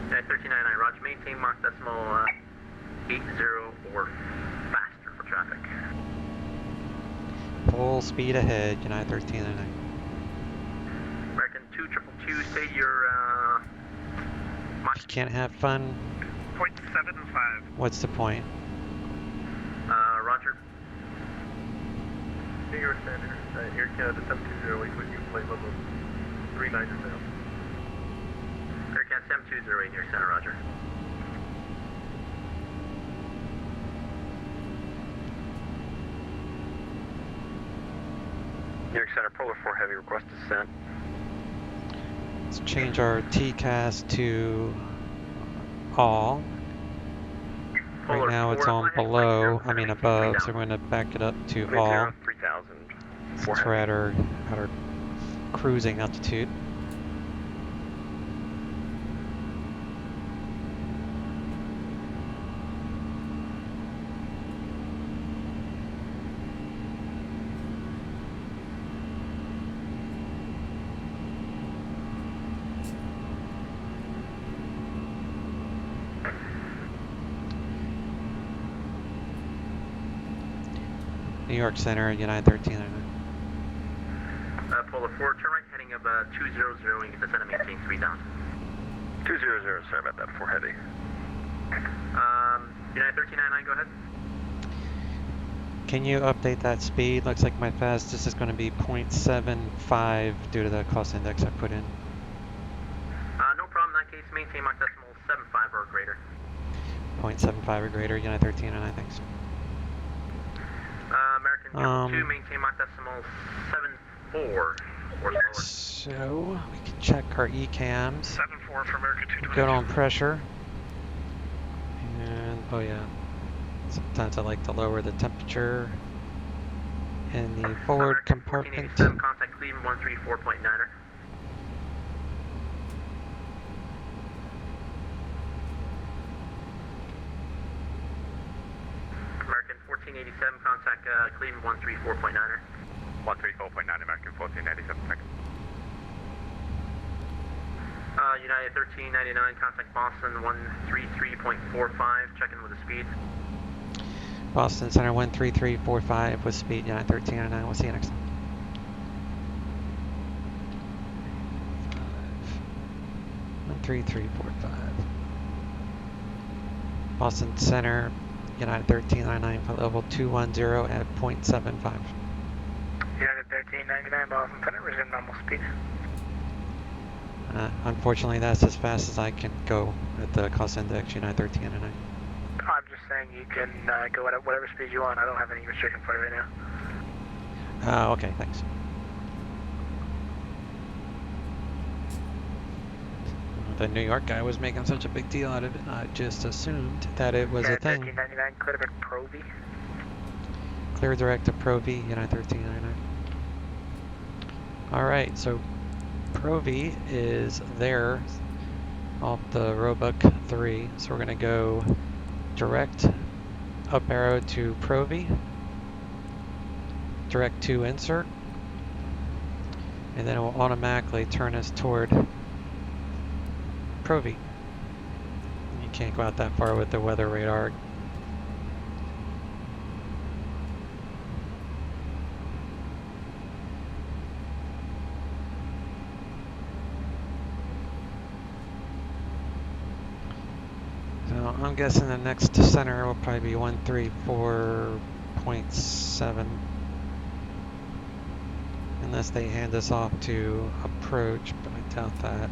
United 1399, roger, maintain Mach decimal 80 or faster for traffic. Full speed ahead, United 1399. American 2222, say your If you can't have fun, 0.75. what's the point? Roger. New York Center, Air Canada 720 with you, flight level 390 now. Air Canada 7208, New York Center, roger. New York Center, Polar 4 Heavy, request descent. Let's change our TCAS to all. Right now it's on below, I mean above, so we're going to back it up to all. 3000. Since we're at our cruising altitude. New York Center, United 1399. Polar 4, turn right, heading of 200, and descend and maintain 3000. 200, sorry about that, 4 Heavy. United 1399, go ahead. Can you update that speed? Looks like my fastest is going to be 0.75 due to the cost index I put in. No problem, in that case, maintain Mach decimal 75 or greater. 0.75 or greater, United 1399, thanks. American 2, maintain Mach decimal 74 or slower. So, we can check our ECAMs. 74 for American 222. Good on pressure. And, oh yeah. Sometimes I like to lower the temperature in the forward compartment. Contact Cleveland 134.9er. American 1487, contact Cleveland 134.9er. 134.9, American 1487, second. United 1399, contact Boston 133.45, checking with the speed. Boston Center 13345 with speed, United 1309. We'll see you next time. 13345. Boston Center, United 1399, flight level 210 at 0.75. United 1399, Boston Center, resume normal speed. Unfortunately, that's as fast as I can go at the cost index, United 1399. I'm just saying you can go at whatever speed you want. I don't have any restriction for you right now. Okay, thanks. The New York guy was making such a big deal out of it, I just assumed that it was a thing. 1399, clear to Pro V. Clear direct to Pro V, United 1399. Alright, so Pro V is there off the Roebuck 3, so we're going to go direct up arrow to Pro V, direct to insert, and then it will automatically turn us toward Pro V. You can't go out that far with the weather radar. So I'm guessing the next center will probably be 134.7, unless they hand us off to approach, but I doubt that.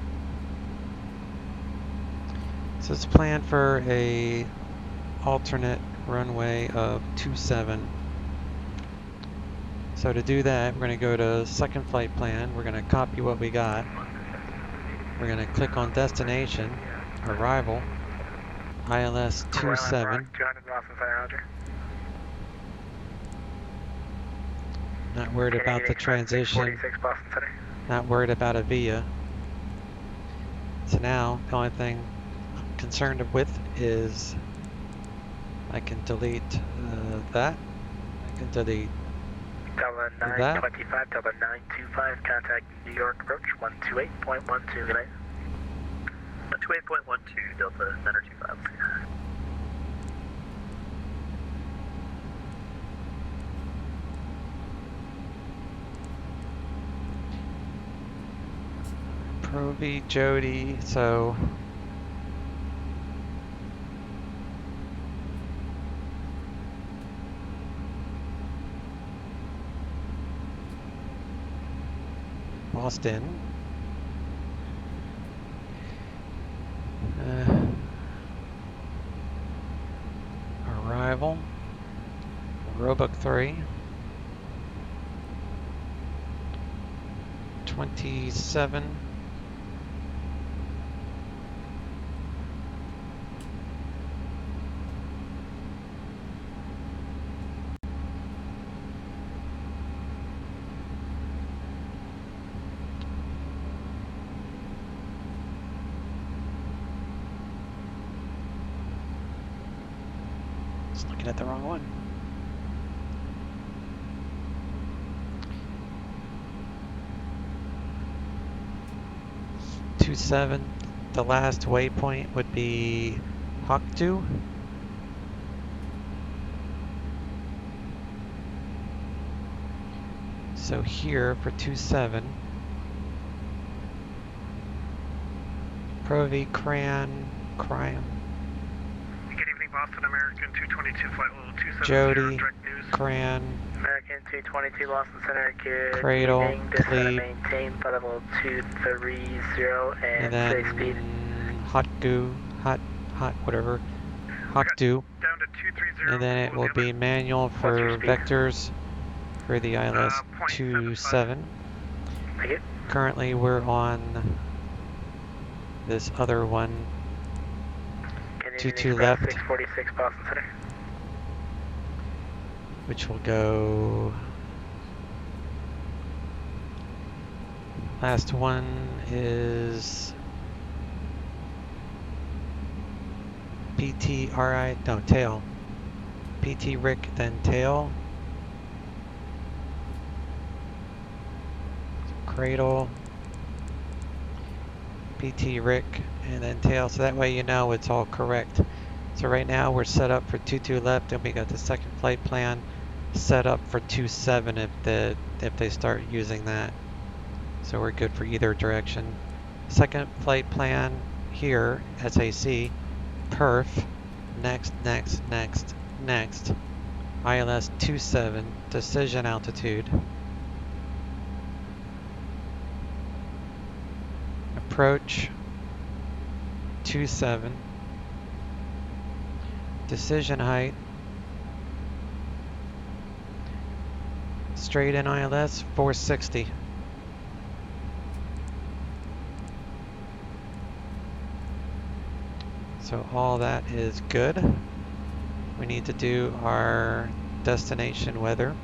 So it's planned for a alternate runway of 27. So to do that, we're going to go to second flight plan. We're going to copy what we got. We're going to click on destination, arrival, ILS 27. 200 Boston Center, Roger. Not worried about the transition. 46 Boston Center. Not worried about a VIA. So now the only thing I'm concerned with is I can delete that. I can delete Delta 925, Delta 925, contact New York approach 128.12, good night. 128.12, Delta 925. Pro V Jody, so Boston. Arrival. Roebuck 3. 27. Just looking at the wrong one. .27. The last waypoint would be Hokdu. So here for 27. Pro V Cran. Good evening, Boston American 222, flight level 270, Jody, direct news. Cran, American 222, Boston Center, good Cradle, evening. Just Cleave, maintain flight level 230 and and then stay speed. whatever, Hokdu, Down to 230. and then it will be manual for vectors for the ILS 27. Thank you. Currently we're on this other one, 22 left, 646 Boston Center. which will go, last one is PTRI, no, tail. PT Rick, then tail. Cradle. PT Rick, and then tail, so that way you know it's all correct. So right now we're set up for 22 left, and we got the second flight plan set up for 27 if they start using that. So we're good for either direction. Second flight plan here, SAC, perf, next, ILS 27, decision altitude. Approach 27, decision height, straight in ILS 460. So all that is good. We need to do our destination weather.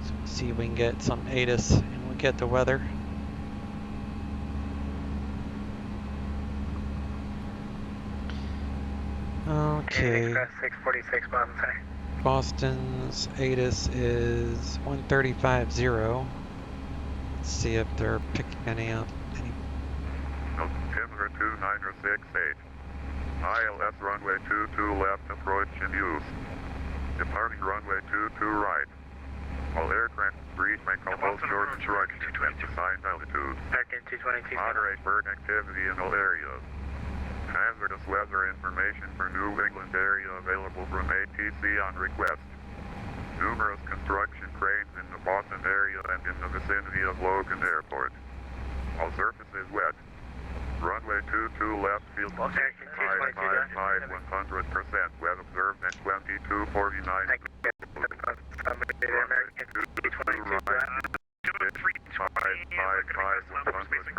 So we'll see if we can get some ATIS and we'll get the weather. Okay. Express 646 Boston Center. Boston's ATIS is 135.0. Let's see if they're picking any up. Timber 2968. ILS runway 22 left, approach in use. Departing runway 22 right. All aircraft breathe may compose short instructions and assigned altitude. American 222. Moderate bird activity in all areas. Hazardous weather information for New England area available from ATC on request. Numerous construction cranes in the Boston area and in the vicinity of Logan Airport. All surfaces wet. Runway 22 left, field 555 100%. Wet observed at 2249.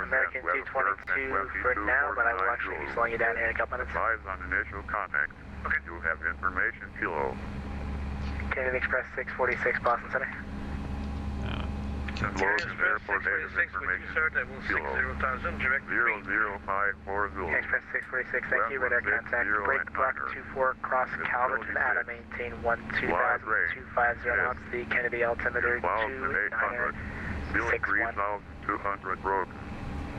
American 222 for now, but I will actually be slowing you down here in a couple minutes. Advise on initial contact. Okay. You have information kilo. Canadian Express 646 Boston Center. Logan Airport native information kilo. 0054 Express 646, thank you. Radar contact. Break block 24 cross Calverton out. Maintain 120,250 knots. The Kennedy altimeter 2961. 3,200 broken.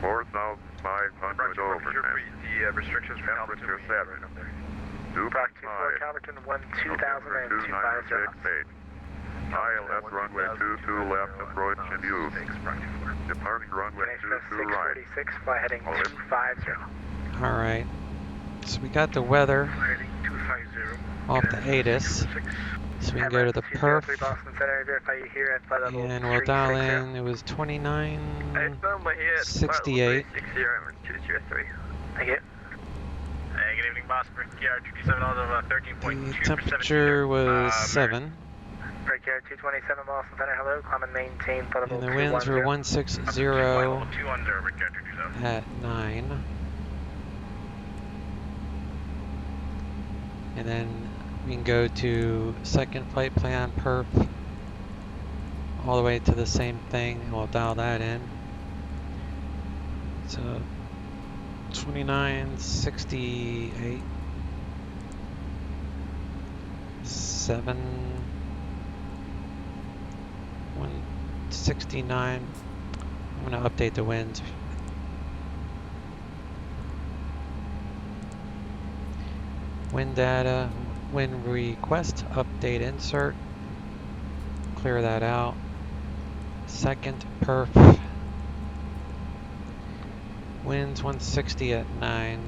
4,500 over. The restrictions for temperature 7. Block 24 Calverton 120,250. ILS runway 22 left, approach and use. Departing runway 22 right. 646, fly heading 250. All right. So we got the weather off the ATIS. So we can go to the perf. And we'll dial in. It was 2968. Thank you. Hey, good evening, Boston. PR 227 out of 13.2%. The temperature was 7. Breakyard 227 Boston Center, hello. Climb and maintain flight level And the winds were 160 at 9. And then we can go to second flight plan perf all the way to the same thing, and we'll dial that in. So 2968 7 169. I'm going to update the winds. Wind data, wind request, update insert. Clear that out. Second perf. Winds 160 at 9.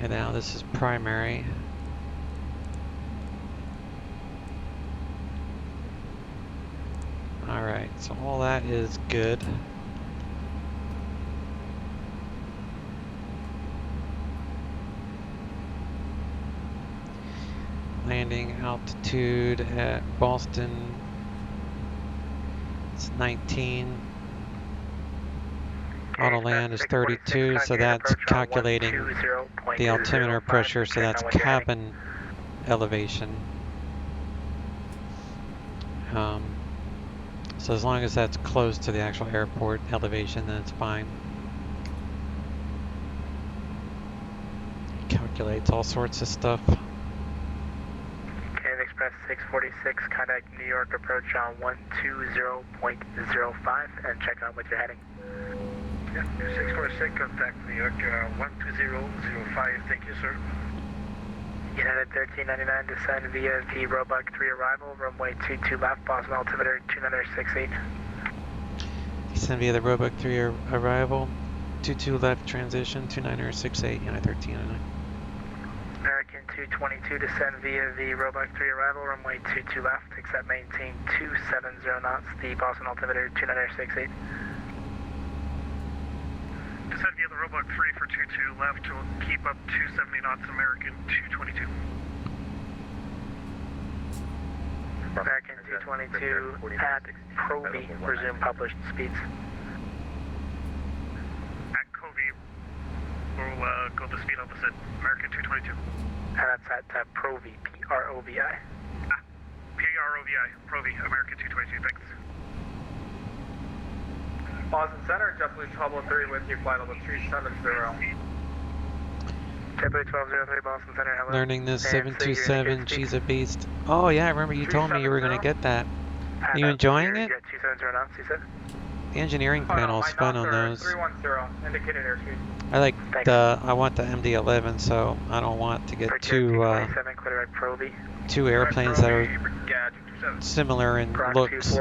And now this is primary. Alright, so all that is good. Landing altitude at Boston, it's 19. Auto land is 32, so that's calculating the altimeter pressure, so that's cabin elevation. So as long as that's close to the actual airport elevation, then it's fine. It calculates all sorts of stuff. Express 46, contact New York approach on 120.05 and check out with your heading. Yeah, 646, contact New York 120.05. Thank you, sir. United 1399, descend via the Roebuck 3 arrival, runway 22 left, Boston altimeter 2968. Descend via the Roebuck 3 arrival, 22 left transition, 2968, United 1399. American 222, descend via the Roebuck 3 arrival, runway 22 left, accept maintain 270 knots, the Boston altimeter 2968. Descend via the Roebuck 3 for 22 left, we'll keep up 270 knots, American 222. American 222 at Proby, resume published speeds. At Covey, we'll go the speed opposite, American 222. And that's at Proby, P-R-O-V-I. P-R-O-V-I, Proby, American 222, thanks. Boston Center, JetBlue 1203 with you, flight level 370. JetBlue 1203, Boston Center, hello. Learning this 727, she's a beast. Oh yeah, I remember you told me you were going to get that. Are you enjoying it? 270 knots, you said? The engineering panel's fun on those. 310, indicated airspeed. I like I want the MD-11, so I don't want to get two airplanes that are similar in looks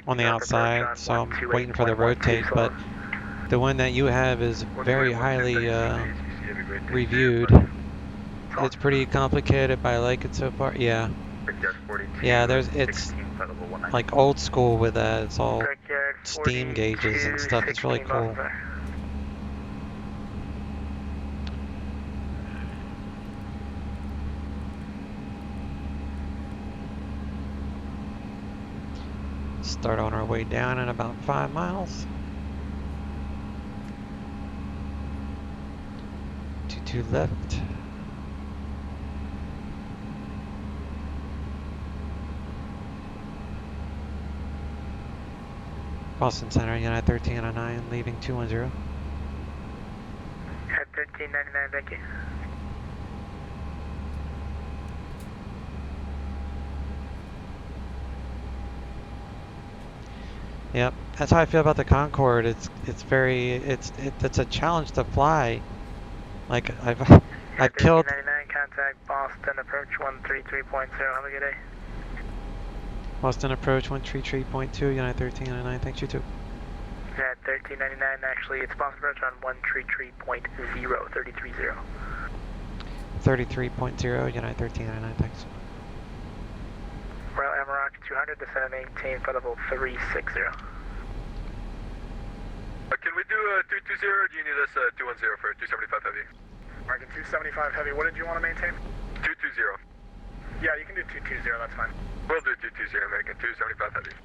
on the outside, so I'm waiting for the rotate, but the one that you have is very highly reviewed. It's pretty complicated, but I like it so far. Yeah. Yeah, it's like old school with that. It's all steam gauges and stuff. It's really cool. Start on our way down in about 5 miles. 22 left. Boston Center, United 1309, leaving 210. At 1399, thank you. Yep, that's how I feel about the Concorde. It's a challenge to fly. Like I've killed. 1399, contact Boston approach 133.0. Have a good day. Boston approach 133.2, United 1399. Thanks, you too. At 1399, actually, it's Boston approach on 133.0, 330. 33.0, United 1399. Thanks. Royal Amarok 200, descend and maintain flight level 360. Can we do 220, or do you need us 210 for 275 heavy? American 275 heavy, what did you want to maintain? 220. Yeah, you can do 220, that's fine. We'll do 220, American 275 heavy.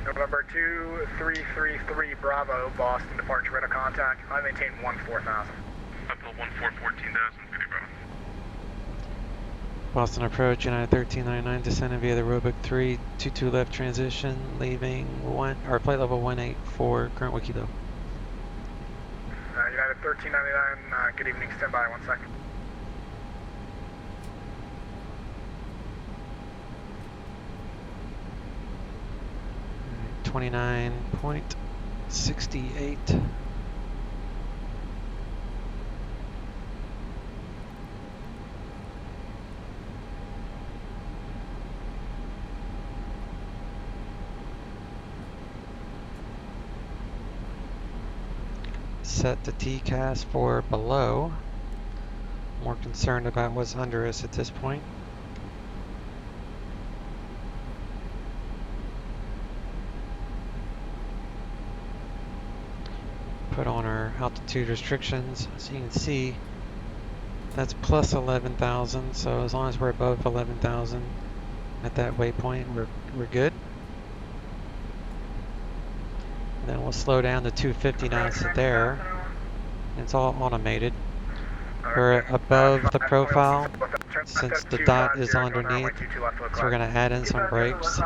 November 2333 Bravo, Boston departure radar contact. I maintain 14,000. Up to 14,000, good Bravo. Boston approach, United 1399, descending via the Roebuck 3, 22 left transition, leaving flight level 184, current wiki low. United 1399, good evening, stand by 1 second. 29.68. Set the TCAS for below. More concerned about what's under us at this point. Put on our altitude restrictions. As you can see, that's plus 11,000. So as long as we're above 11,000 at that waypoint, we're good. And then we'll slow down to 250 knots there. It's all automated. We're above the profile since the dot is underneath, so we're going to add in some brakes.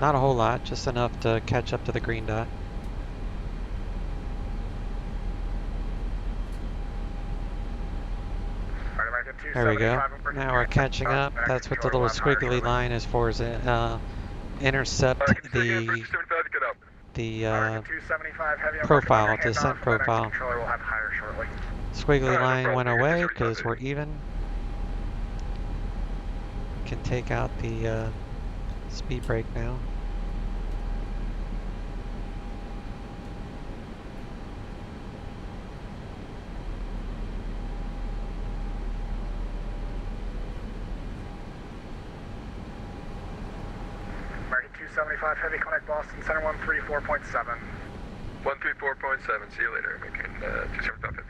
Not a whole lot, just enough to catch up to the green dot. Alright, American There we go. Now we're catching up. That's what the little squiggly line is for, is it intercept the profile, descent profile. Squiggly line went away because we're even. Can take out the speed brake now. American 275 Heavy, connect Boston Center 134.7. 134.7, see you later, American 275 Heavy.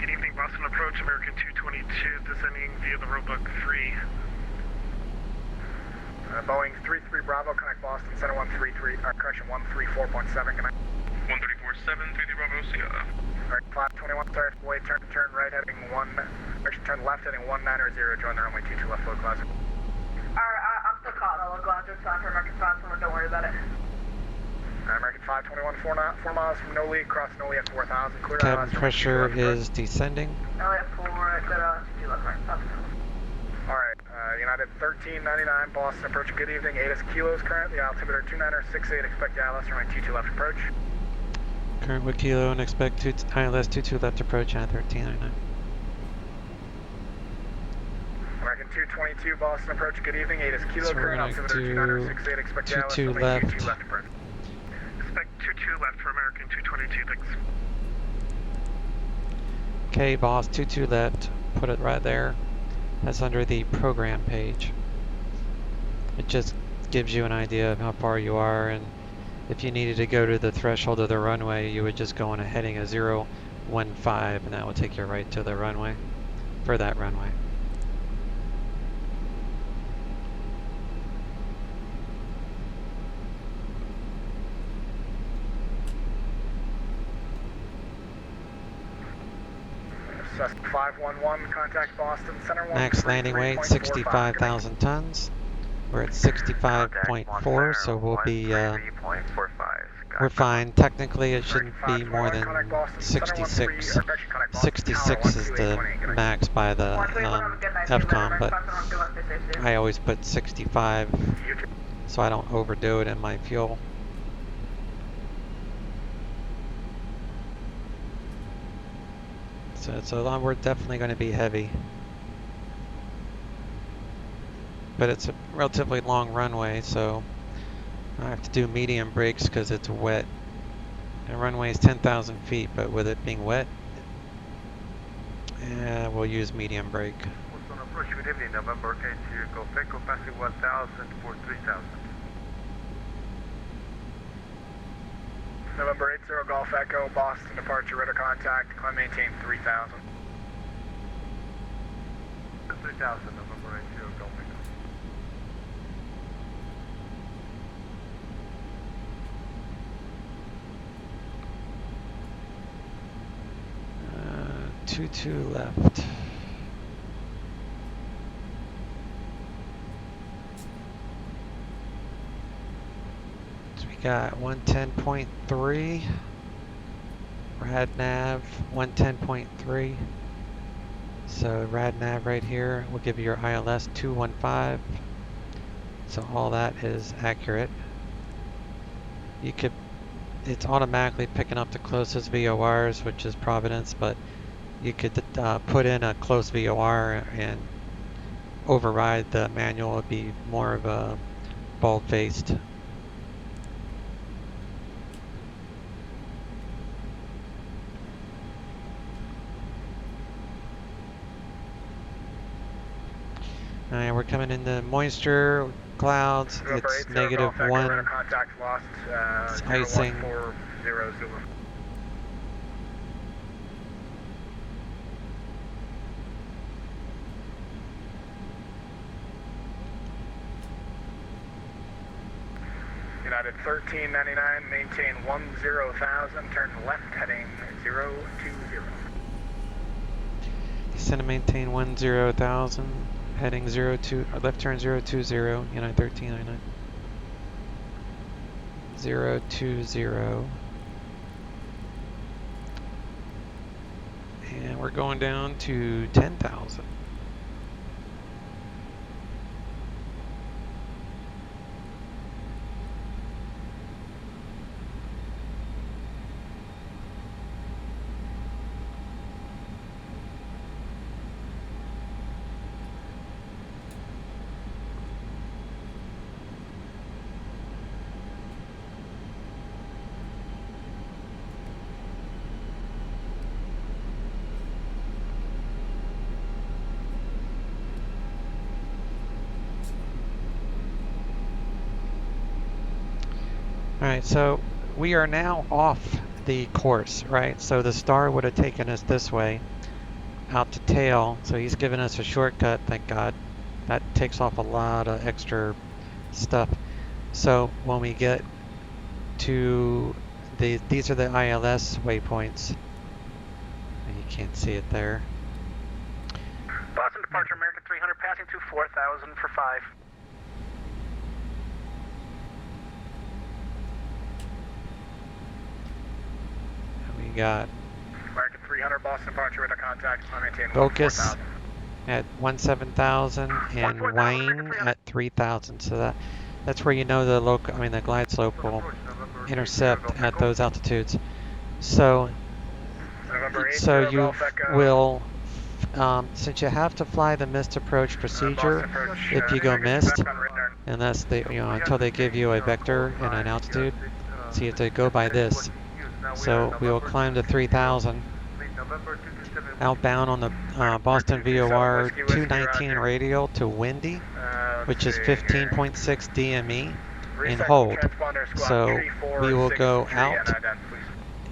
Good evening, Boston approach, American 222, descending via the roebuck 3. Boeing 33 Bravo, connect Boston Center 134.7, connect. 134.7, 33 Bravo, see ya. Alright, 521, sorry, wait, turn right heading turn left heading 190, join the runway 22 left, low class. Alright, I'm still caught, I'll go out this time for American 521, don't worry about it. American 521, 4 miles from Noli, cross Noli at 4,000, clear. Cabin pressure is descending. Noli at 4, clear 2 left, right, stop. Alright, United 1399, Boston approaching, good evening, 8 kilos current, the altimeter 2968, expect ILS runway 22 left approach. Current with kilo and expect ILS 22 left approach at 1399. American 222, Boston approach, good evening, 8 kilo So current, altimeter 2968, expect ILS 22 runway left. 22 left approach. Expect 22 left for American 222, thanks. Okay, boss, 22 left. Put it right there. That's under the program page. It just gives you an idea of how far you are, and if you needed to go to the threshold of the runway, you would just go on a heading of 015, and that will take you right to the runway for that runway. Cessna 511, contact Boston Center 1. Max landing weight 65,000 tons. We're at 65.4, so we'll be we're fine. Technically, it shouldn't be more than 66. 66 is the max by the FCOM, but I always put 65 so I don't overdo it in my fuel. So we're definitely going to be heavy. But it's a relatively long runway, so I have to do medium brakes because it's wet. The runway is 10,000 feet, but with it being wet, we'll use medium brake. Boston approach, good evening, November 8 to Golf Echo, passing 1,000 for 3,000. November 80 Golf Echo, Boston departure, radar contact, climb maintain 3,000. 3,000, November 80 Golf Echo. Two left. So we got 110.3. Rad nav 110.3. So rad nav right here will give you your ILS 215. So all that is accurate. You could, it's automatically picking up the closest VORs, which is Providence, but you could put in a close VOR and override the manual. It'd be more of a bald-faced. Alright, we're coming into moisture clouds. It's -1. It's icing. United 1399, maintain 10,000, turn left heading 020. Descend to maintain 10,000, heading 02, left turn 020, United 1399. 020. And we're going down to 10,000. Alright, so we are now off the course, right? So the star would have taken us this way, out to tail, so he's given us a shortcut, thank God. That takes off a lot of extra stuff. So when we get to these are the ILS waypoints. You can't see it there. Boston departure, American 300, passing to 4,000 for 5. We got American 300, Boston departure, radar contact, I maintain focus at 17,000 and Wayne at 3,000. So that's where you know the local, the glide slope will intercept at those altitudes. So you will, since you have to fly the missed approach procedure, if you go missed, and that's until they give you a vector and an altitude, so you have to go by this. So we will climb to 3,000. Outbound on the Boston VOR 219 radial to Windy, which is 15.6 DME, and hold. So we will go out,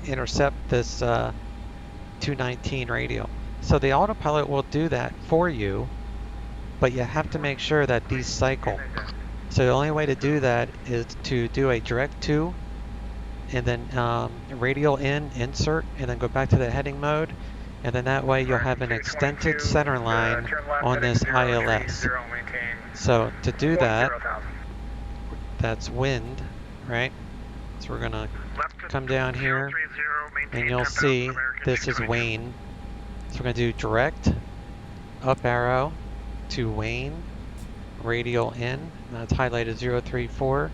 intercept this 219 radial. So the autopilot will do that for you, but you have to make sure that these cycle. So the only way to do that is to do a direct to, and then radial in, insert, and then go back to the heading mode. And then that way you'll have an extended center line on this ILS. So to do that, that's wind, right? So we're gonna come down here, and you'll see this is Wayne. So we're gonna do direct, up arrow to Wayne, radial in, that's highlighted 034.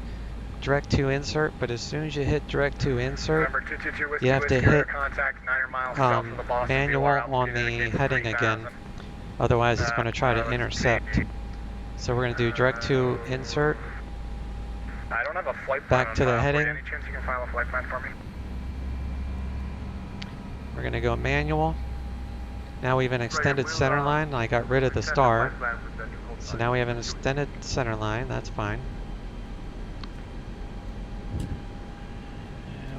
Direct to insert, but as soon as you hit direct to insert, you have to hit manual on the heading again, otherwise it's going to try to intercept. So we're going to do direct to insert, back to the heading. We're going to go manual. Now we have an extended center line. I got rid of the star, so now we have an extended center line. That's fine.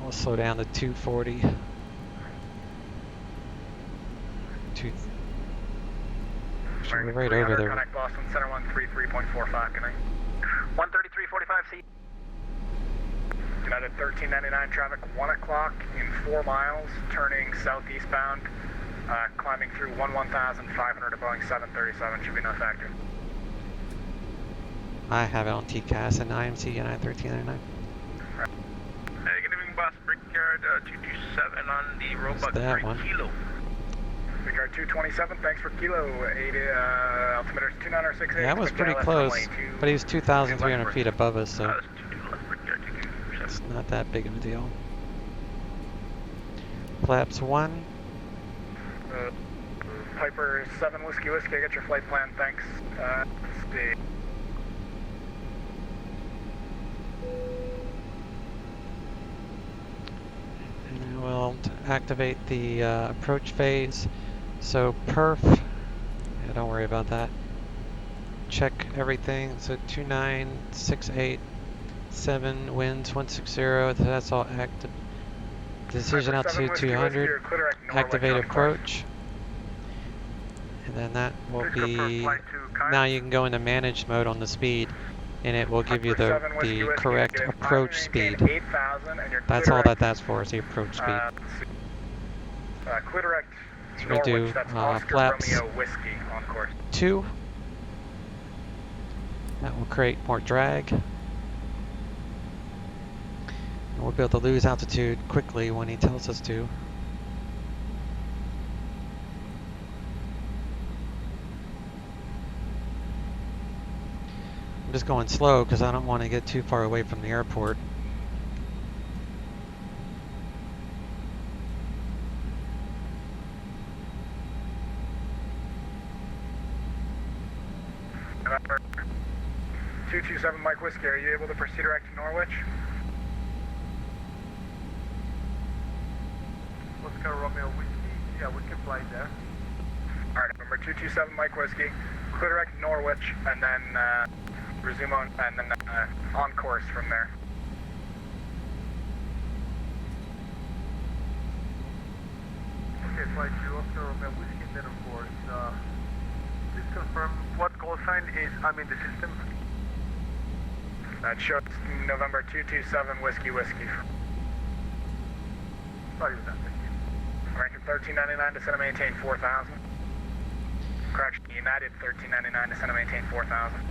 We'll slow down to 240. We're right over there. Connect Boston Center 133.45. Good night. 133.45 C. United 1399 traffic 1 o'clock in 4 miles, turning southeastbound, climbing through 11,500 to Boeing 737. Should be no factor. I have it on TCAS and IMC United 1399. Good evening, boss. Brickyard 227 on the robot 3 kilo. Brickyard 227, thanks for kilo. Altimeter 29068. Yeah, that was pretty close, but he was 2,300 feet above us, so it's not that big of a deal. Flaps 1. Piper 7 Whiskey Whiskey, I got your flight plan, thanks. Let's see. And we'll activate the approach phase. So perf, yeah, don't worry about that. Check everything. So 29687 winds 160. That's all active. Decision altitude 200. Activate approach. And then that will be. Now you can go into managed mode on the speed, and it will give you the correct approach speed. That's all that's for, is the approach speed. So we're going to do flaps 2. That will create more drag. We'll be able to lose altitude quickly when he tells us to. I'm just going slow because I don't want to get too far away from the airport. November 227 Mike Whiskey, are you able to proceed direct to Norwich? Oscar Romeo Whiskey, yeah, we can fly there. Alright, November 227 Mike Whiskey, clear direct to Norwich, and then resume on, and then on course from there. Okay, flight to Oscar Romeo Whiskey, then of course, please confirm what call sign is I'm in the system. That shows November 227 Whiskey Whiskey. Sorry about that, thank you. American 1399 descend and maintain 4,000. Correction, United 1399 descend and maintain 4,000.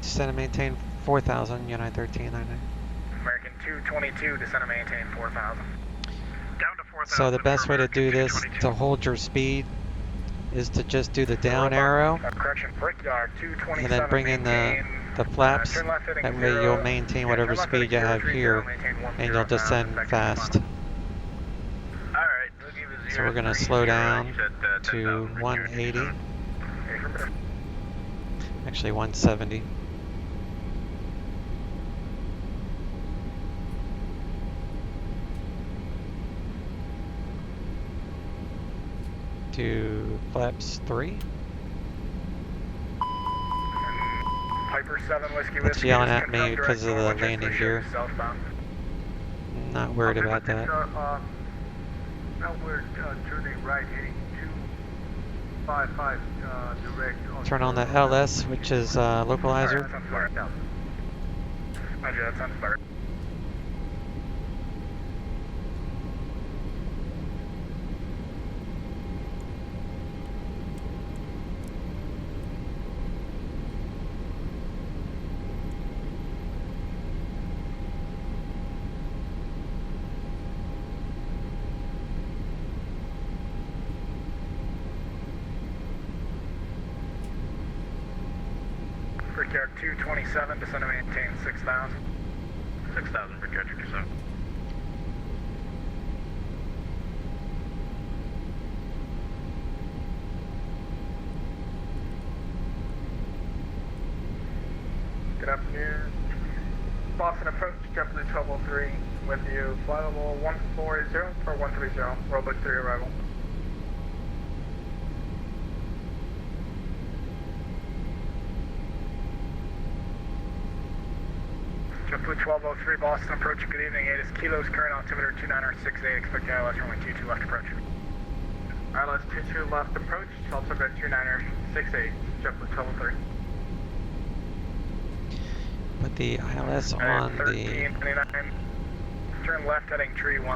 Descend and maintain 4,000, United 1399. American 222 descend and maintain 4,000. Down to 4,000. So the best way to do this, to hold your speed, is to just do the down arrow, correction, Brickyard 227, and then bring in the flaps. That way you'll maintain whatever speed you have here, and you'll descend fast. Alright, so we're going to slow down to 180. Actually 170. To flaps 3. Piper 7 Whiskey It's Whiskey. yelling at me because of the landing gear. Not worried about that. Now we're turning right, heading 255 direct. Turn on the LS, which is localizer. That sounds smart. Roger, that sounds smart. Brickyard 227, descend and maintain 6,000. 6,000, Brickyard 227. Good afternoon. Boston approach, JetBlue 1203 with you. Flight level 140 or 130, Roebuck 3 arrival. JetBlue 1203 Boston approach, good evening. 8 is kilos, current altimeter 2968, expect ILS runway 22 left approach. ILS 22 left approach, altimeter 2968, JetBlue 1203. Put the ILS on the... 1399, turn left heading tree 10.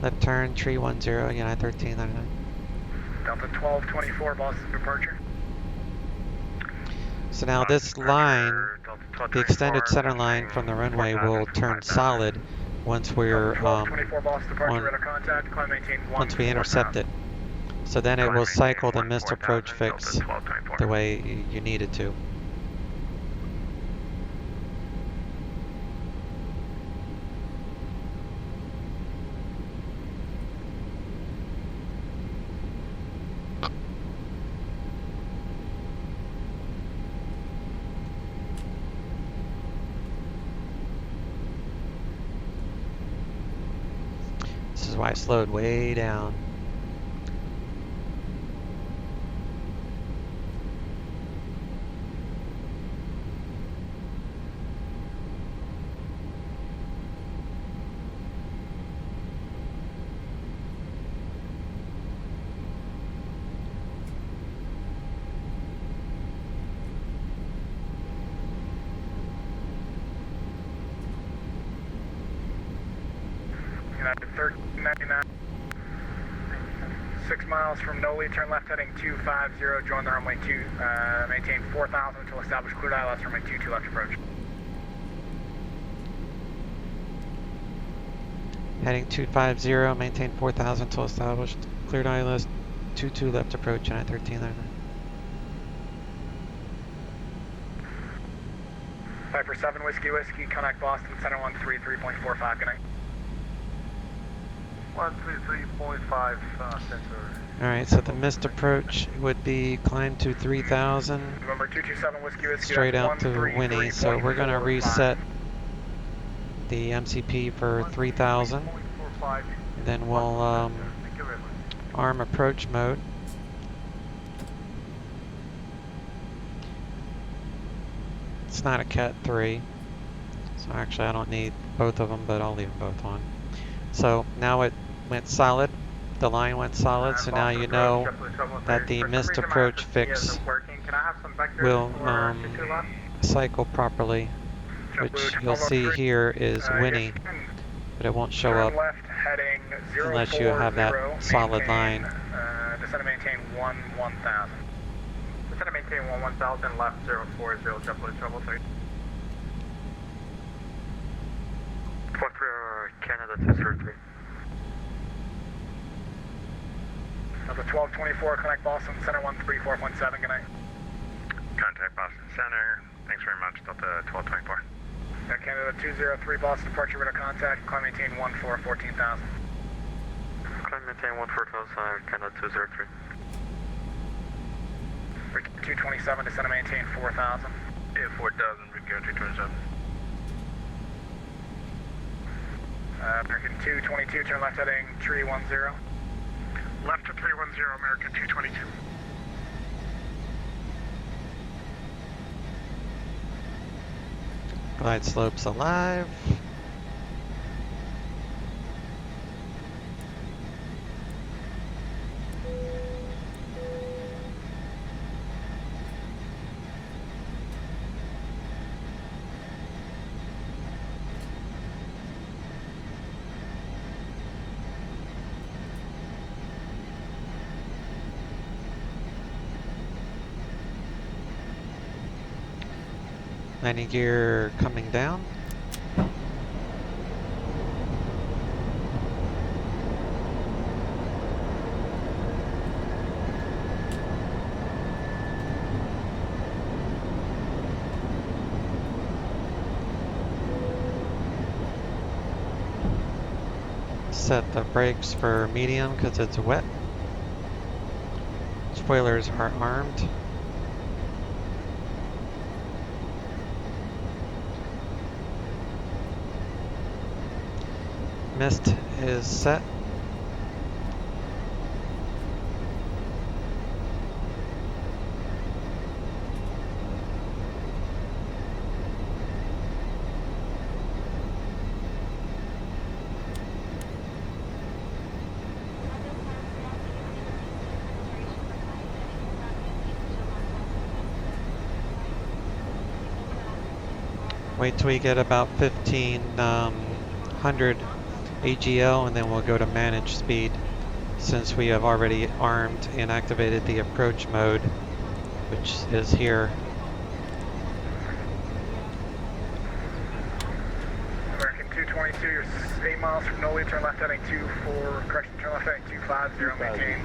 Left turn, tree 10, United 1399. Delta 1224 Boston departure. So now this line, the extended center line from the runway will turn solid once we're once we intercept it. So then it will cycle the missed approach fix the way you need it to. This is why I slowed way down. United 1399. 6 miles from Noli, turn left heading 250, join the runway 2, maintain 4,000 until established cleared ILS, runway 22 left approach. Heading 250, maintain 4,000 until established. Cleared ILS 22 left approach, United 1399. Piper 7 Whiskey Whiskey, connect Boston Center 133.45, good night. 133.5 sensor. Alright, so the missed approach would be climb to 3,000. November 227 Whiskey Whiskey, straight out to Winnie. So we're going to reset the MCP for 3,000. And then we'll arm approach mode. It's not a Cat 3. So actually I don't need both of them, but I'll leave them both on. So now it went solid. The line went solid, so now you know that the missed approach fix will cycle properly, which you'll see here is Winnie, but it won't show up unless you have that solid line. Descend and maintain 1,000. Descend and maintain 1,000, left 040, JetBlue trouble 3. 43 Canada 203. Number 1224, connect Boston Center 134.7, good night. Contact Boston Center. Thanks very much, Delta 1224. Canada 203, Boston departure radar contact, climb maintain 14,000. Climb maintain 14,000, Canada 203. 227, descend and maintain 4,000. Yeah, 4,000, Brickyard 227. American 222, turn left heading 310. Left to 310, American 222. Glide slopes alive. Landing gear coming down. Set the brakes for medium because it's wet. Spoilers are armed. Mist is set. Wait till we get about 1,500 AGL and then we'll go to manage speed since we have already armed and activated the approach mode, which is here. American 222, you're 8 miles from Noli, turn left heading 24, correction, turn left heading 250, maintain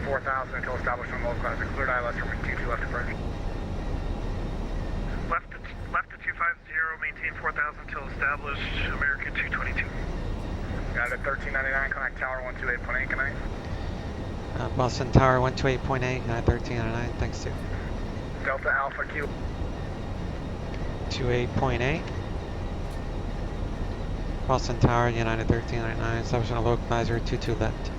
4,000 until established on local climate. Cleared ILS from 22 left approach. Left to 250, maintain 4,000 until established, American 222. Got it at 1399, connect tower 128.8, good night. Boston Tower 128.8, 1399, thanks to. Delta Alpha Q. 28.8. Boston Tower, United 1399, establishing a localizer 22 left.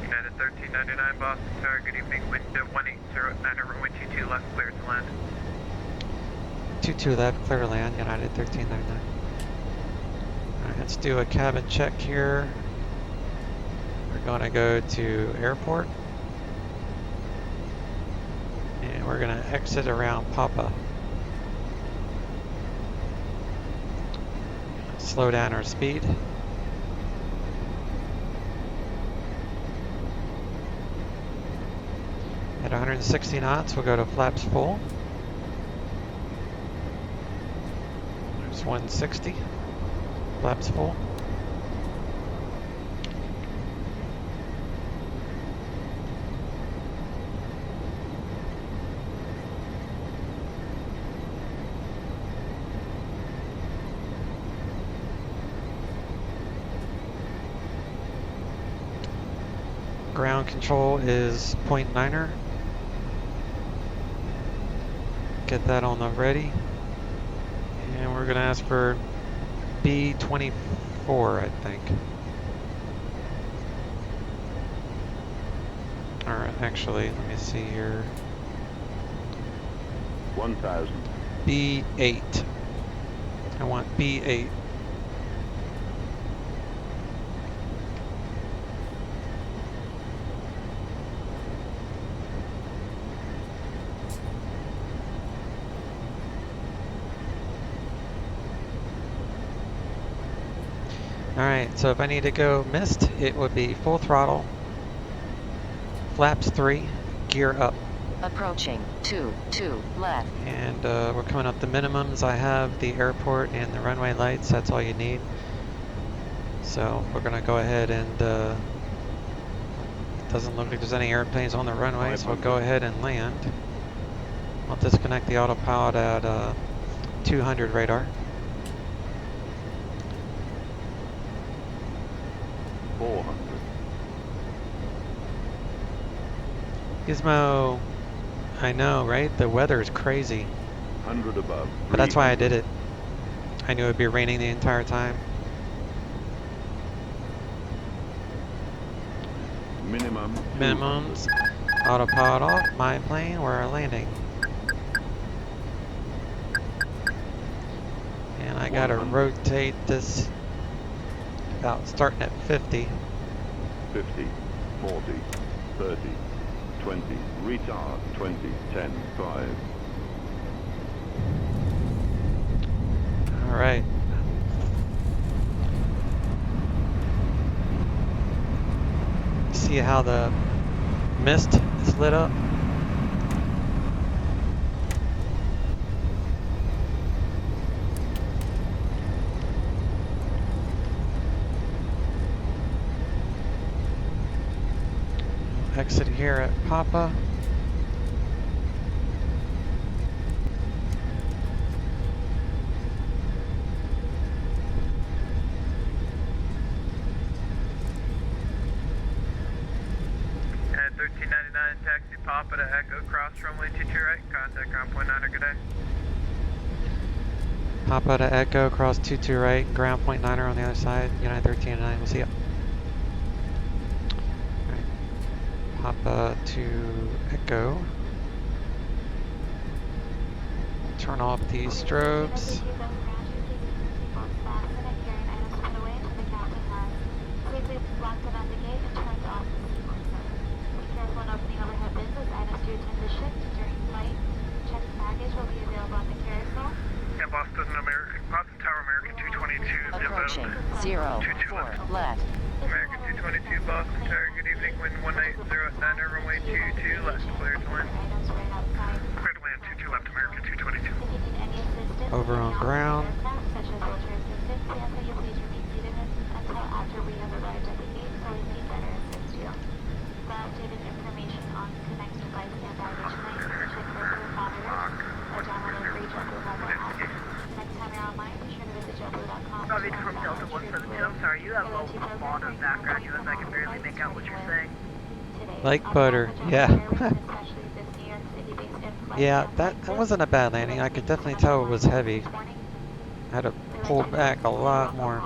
United 1399, Boston Tower, good evening, wind 1809, runway 22 left, clear to land. 22 left, clear to land, United 1399. Alright, let's do a cabin check here. We're going to go to airport. And we're going to exit around Papa. Slow down our speed. At 160 knots, we'll go to flaps full. 160. Flaps full. Ground control is 0.9er. Get that on the ready. And we're gonna ask for B24, I think. Alright, actually, let me see here. 1000. B8. I want B8. Alright, so if I need to go missed, it would be full throttle, flaps 3, gear up. Approaching 2 left. And we're coming up the minimums. I have the airport and the runway lights, that's all you need. So we're going to go ahead and, it doesn't look like there's any airplanes on the runway, so we'll go ahead and land. I'll disconnect the autopilot at 200 radar. 400. Gizmo, I know, right? The weather is crazy. 100 above. But that's why I did it. I knew it would be raining the entire time. Minimum. Minimums. Autopilot off. My plane. We're landing. And I gotta rotate this about starting at 50. 50, 40, 30, 20, retard, 20, 10, 5. All right. See how the mist is lit up? Exit here at Papa. At 1399, taxi Papa to Echo, cross runway 22 right, contact ground point 9er, good day. Papa to Echo, cross 22 right, ground point 9er on the other side, United 1309, we'll see ya. Papa to Echo. Turn off the strobes. Yeah, Boston American, Boston Tower American 222. Approaching 04 left. American 222, Boston Tower, good evening, wind 190 at 9, runway 22 left, clear to land. Clear to land 22 left, American 222. Over on ground. From Delta 172, I'm sorry, you have a lot of background noise. I can barely make out what you're saying. Like butter, yeah. Yeah, that wasn't a bad landing. I could definitely tell it was heavy. I had to pull back a lot more.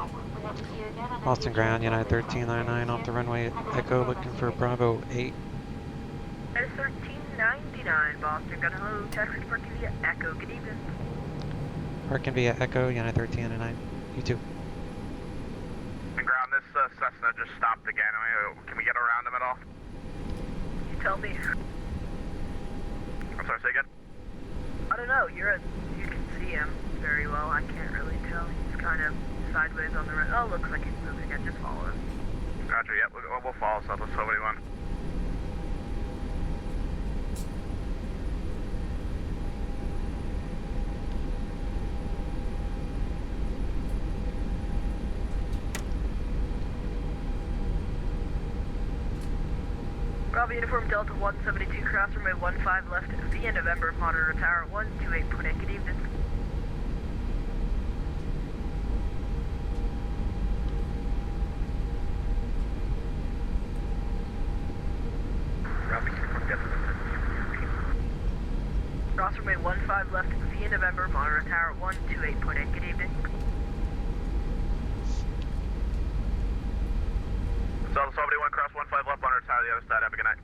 Boston ground, United 1399 off the runway Echo, looking for Bravo 8. That is 1399, Boston. Got hello, taxi parking via Echo. Good evening. Parking via Echo, United 1399. You too. Ground, this Cessna just stopped again. Can we get around him at all? You tell me. I'm sorry, say again? I don't know. You can see him very well. I can't really tell. He's kind of sideways on the right. Oh, looks like he's moving again. Just follow him. Roger, yeah, we'll follow Southwest 71. Bravo Uniform Delta 172, cross runway 15 left via November, monitor tower 128.8, good evening. Bravo Uniform Delta 172. Cross runway 15 left via November, monitor tower 128.8, good evening. So, somebody 1 cross 15 left, monitor tower the other side, have a good night.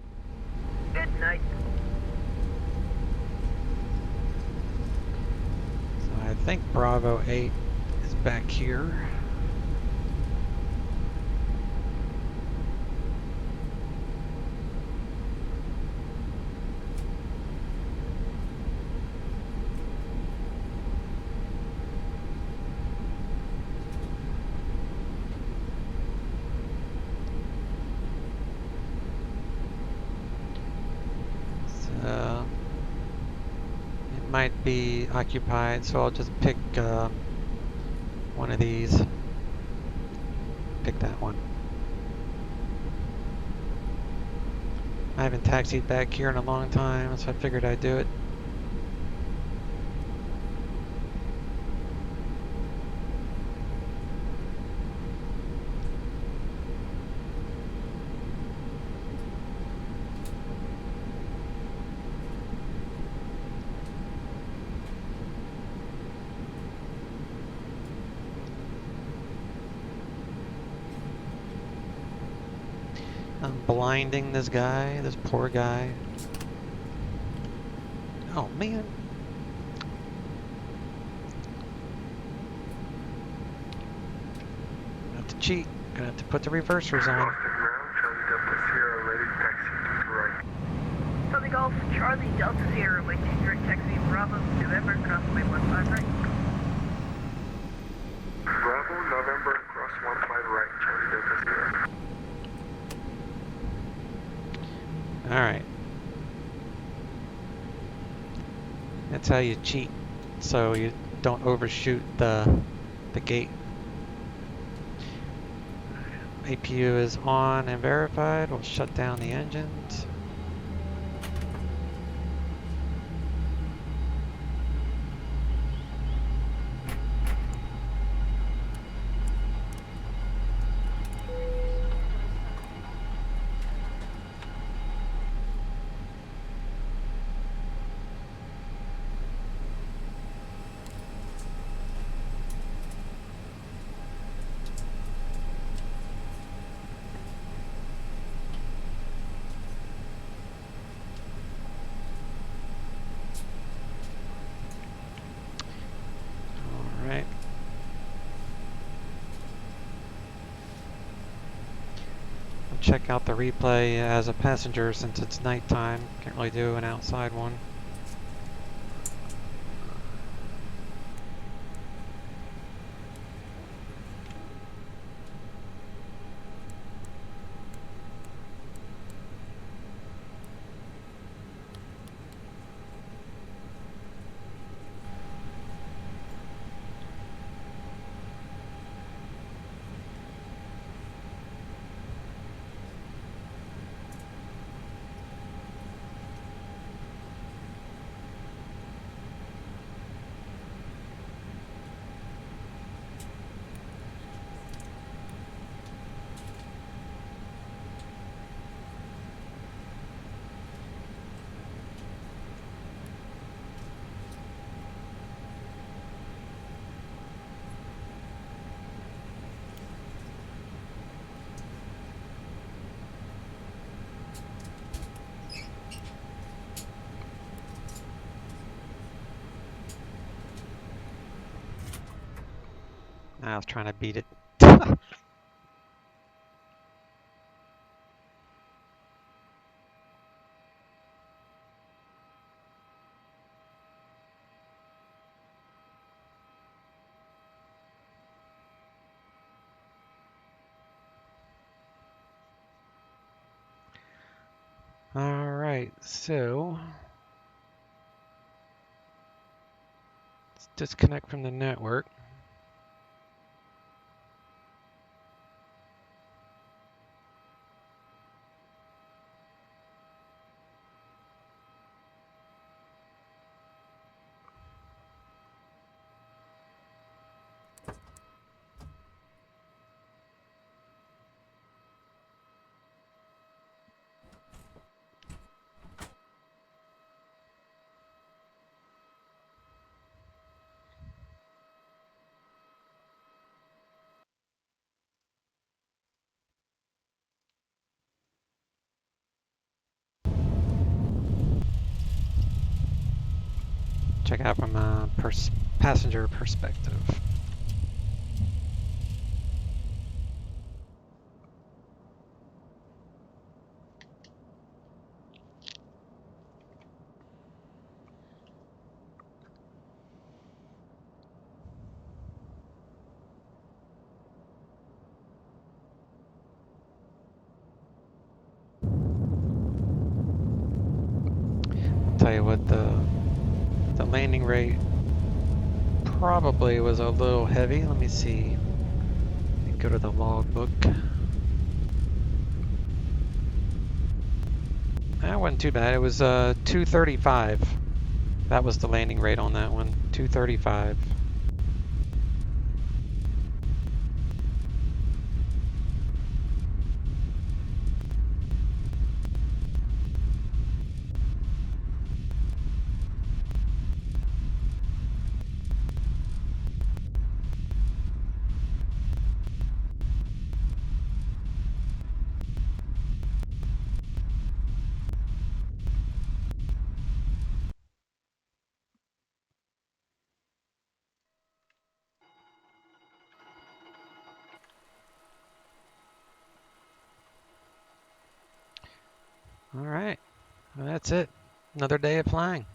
Good night. So I think Bravo 8 is back here. It might be occupied, so I'll just pick one of these. Pick that one. I haven't taxied back here in a long time, so I figured I'd do it. I'm blinding this guy, this poor guy. Oh man. Gonna have to cheat. Gonna have to put the reversers on. Southern Golf, Charlie Delta Sierra, runway 23, taxi Bravo, November, cross runway 15 right. Bravo, November, cross 15 right, Charlie Delta Sierra. Alright. That's how you cheat, so you don't overshoot the gate. APU is on and verified. We'll shut down the engines. Check out the replay as a passenger since it's nighttime. Can't really do an outside one. I was trying to beat it. Alright, so let's disconnect from the network. check out from a passenger perspective. Tell you what, the landing rate probably was a little heavy. Let me see. Let me go to the logbook. That wasn't too bad. It was 235. That was the landing rate on that one. 235. All right, well, that's it. Another day of flying.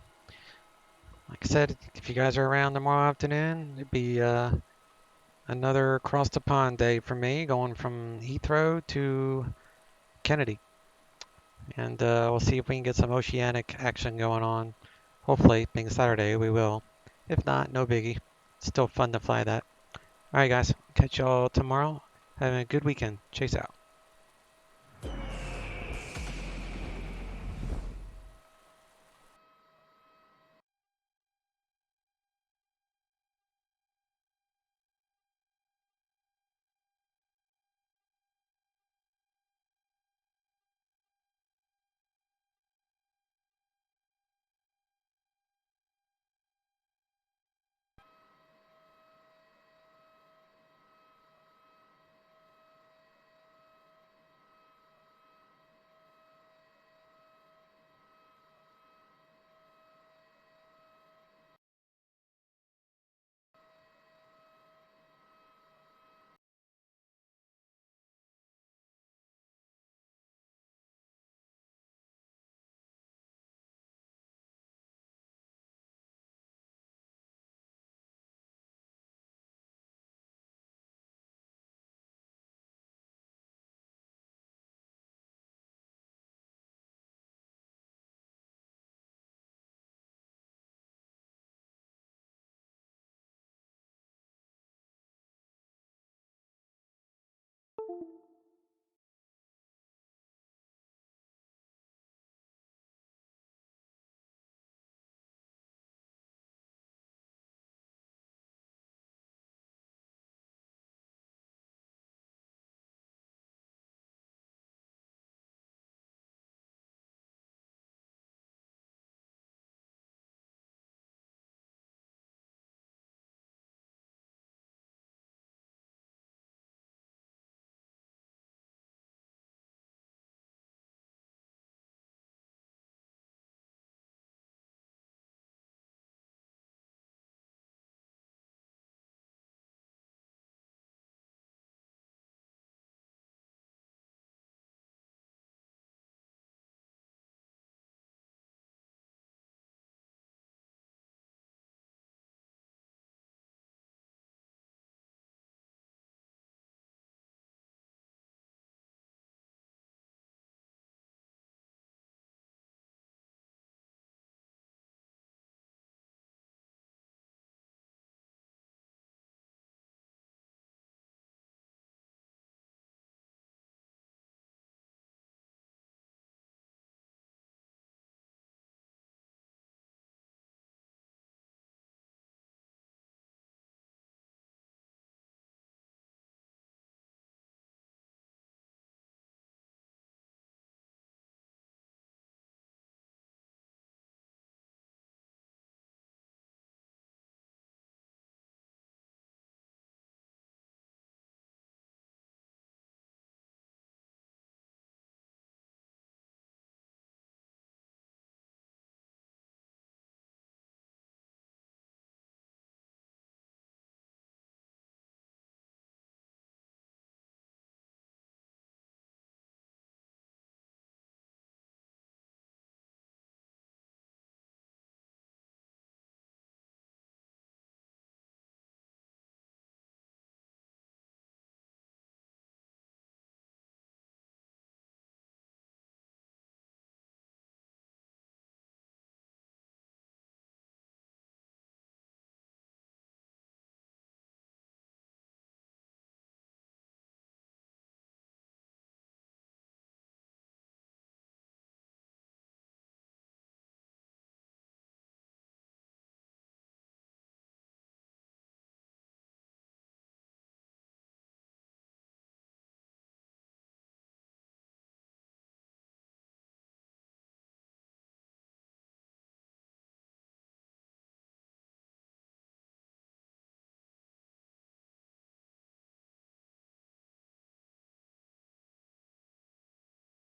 Like I said, if you guys are around tomorrow afternoon, it'd be another across the pond day for me, going from Heathrow to Kennedy. And we'll see if we can get some oceanic action going on. Hopefully, being Saturday, we will. If not, no biggie. Still fun to fly that. All right, guys. Catch y'all tomorrow. Have a good weekend. Chase out.